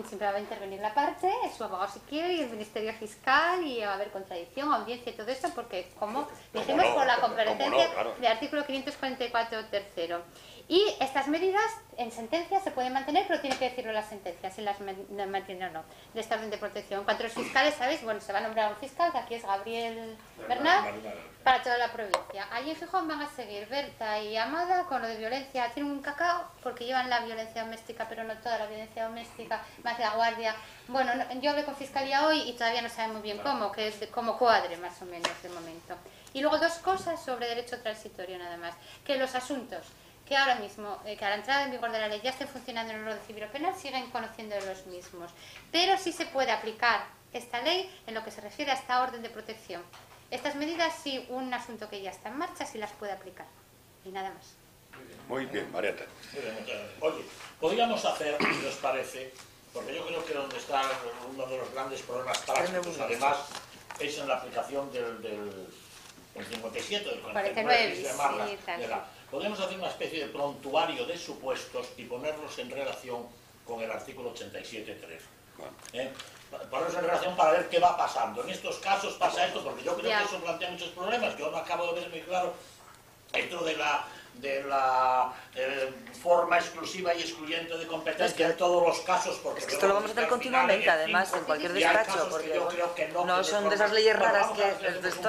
siempre va a intervenir la parte, su abogado si quiere, y el Ministerio Fiscal, y va a haber contradicción, audiencia y todo eso, porque, como dijimos, por la comparecencia del artículo 544 tercero. Y estas medidas en sentencia se puede mantener, pero tiene que decirlo la sentencia, si las mantiene o no, de esta orden de protección. En cuanto a los fiscales, ¿sabéis? Bueno, se va a nombrar un fiscal, que aquí es Gabriel Bernal, para toda la provincia. Allí en Gijón van a seguir Berta y Amada con lo de violencia. Tienen un cacao porque llevan la violencia doméstica, pero no toda la violencia doméstica, más de la guardia. Bueno, yo hablé con Fiscalía hoy y todavía no saben muy bien cómo, que es como cuadre más o menos de momento. Y luego dos cosas sobre derecho transitorio nada más, que los asuntos que ahora mismo, que a la entrada en vigor de la ley ya estén funcionando en el orden civil o penal, siguen conociendo de los mismos. Pero sí se puede aplicar esta ley en lo que se refiere a esta orden de protección. Estas medidas, sí, un asunto que ya está en marcha, sí las puede aplicar. Y nada más. Muy bien, Marieta. Oye, podríamos hacer, si os parece, porque yo creo que donde está uno de los grandes problemas prácticos, además, es en la aplicación del 57, del 49, sí, podemos hacer una especie de prontuario de supuestos y ponerlos en relación con el artículo 87.3. Ponerlos en relación para ver qué va pasando. En estos casos pasa esto, porque yo creo que eso plantea muchos problemas. Yo no acabo de ver muy claro esto de la forma exclusiva y excluyente de competencia en todos los casos. Porque es que esto lo vamos a hacer continuamente, además, en cualquier despacho, porque no son de esas leyes raras que...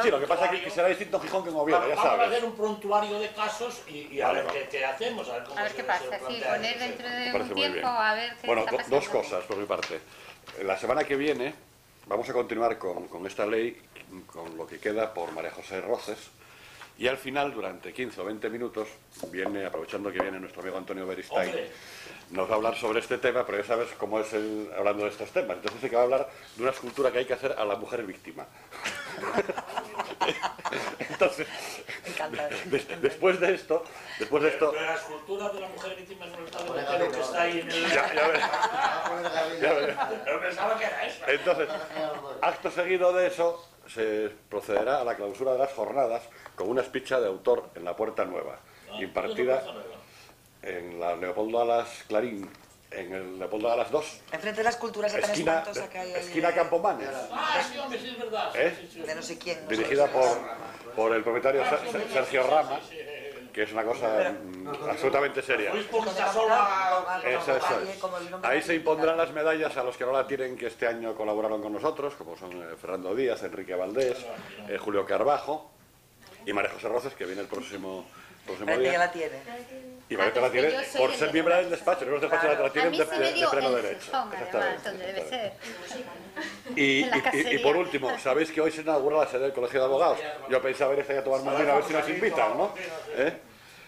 Sí, lo que pasa es que será distinto Gijón que en Oviedo, ya sabes. Vamos a hacer un prontuario de casos y a ver qué hacemos, a ver cómo a ver qué pasa, sí, poner dentro de un tiempo a ver qué bueno, está pasando. dos cosas por mi parte. La semana que viene vamos a continuar con esta ley, con lo que queda por María José Roces, y al final, durante 15 o 20 minutos, aprovechando que viene nuestro amigo Antonio Beristain, nos va a hablar sobre este tema, pero ya sabes cómo es él hablando de estos temas. Entonces sí que va a hablar de una escultura que hay que hacer a la mujer víctima. Entonces, después de esto... Pero la escultura de la mujer víctima no está de que está ahí en el... Ya veré. Pero pensaba que era eso. Entonces, acto seguido de eso, se procederá a la clausura de las jornadas con una espicha de autor en la Puerta Nueva, impartida en la Leopoldo Alas Clarín, en el Leopoldo Alas 2. Enfrente de las culturas espantosa que hay ahí. Esquina Campomanes. Sí, hombre, sí, es verdad. De no sé quién. Dirigida por el propietario Sergio Rama, que es una cosa absolutamente seria. Eso es. Ahí se impondrán las medallas a los que no la tienen, que este año colaboraron con nosotros, como son Fernando Díaz, Enrique Valdés, Julio Carbajo y María José Roces, que viene el próximo día. Ya la tiene. Y Marieta la tiene por ser miembro del despacho. Los despachos la tienen de pleno derecho. Donde debe ser. Y por último, sabéis que hoy se inaugura la sede del Colegio de Abogados. Yo pensaba ir a tomar un vino a ver si nos invitan, ¿no?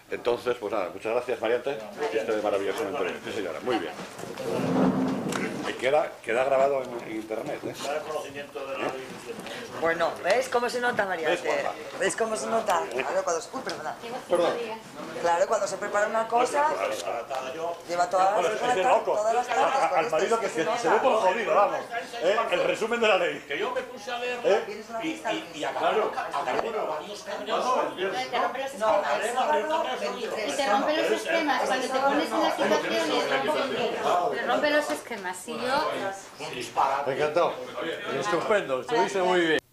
Entonces, pues nada, muchas gracias, Marieta. Este maravilloso entrevista. Sí, señora, muy bien. Y queda grabado en internet, Bueno, ¿ves cómo se nota, Mariate? ¿Ves cómo se nota? Claro, cuando se prepara una cosa, lleva todas las tardes. Al marido que se ve por jodido, vamos. El resumen de la ley. Que yo me puse a ver y acabé varios cambios. Y te rompe los esquemas, cuando te pones en la situación te rompe los esquemas. Y yo... Me encantó. Estupendo, estuviste muy bien.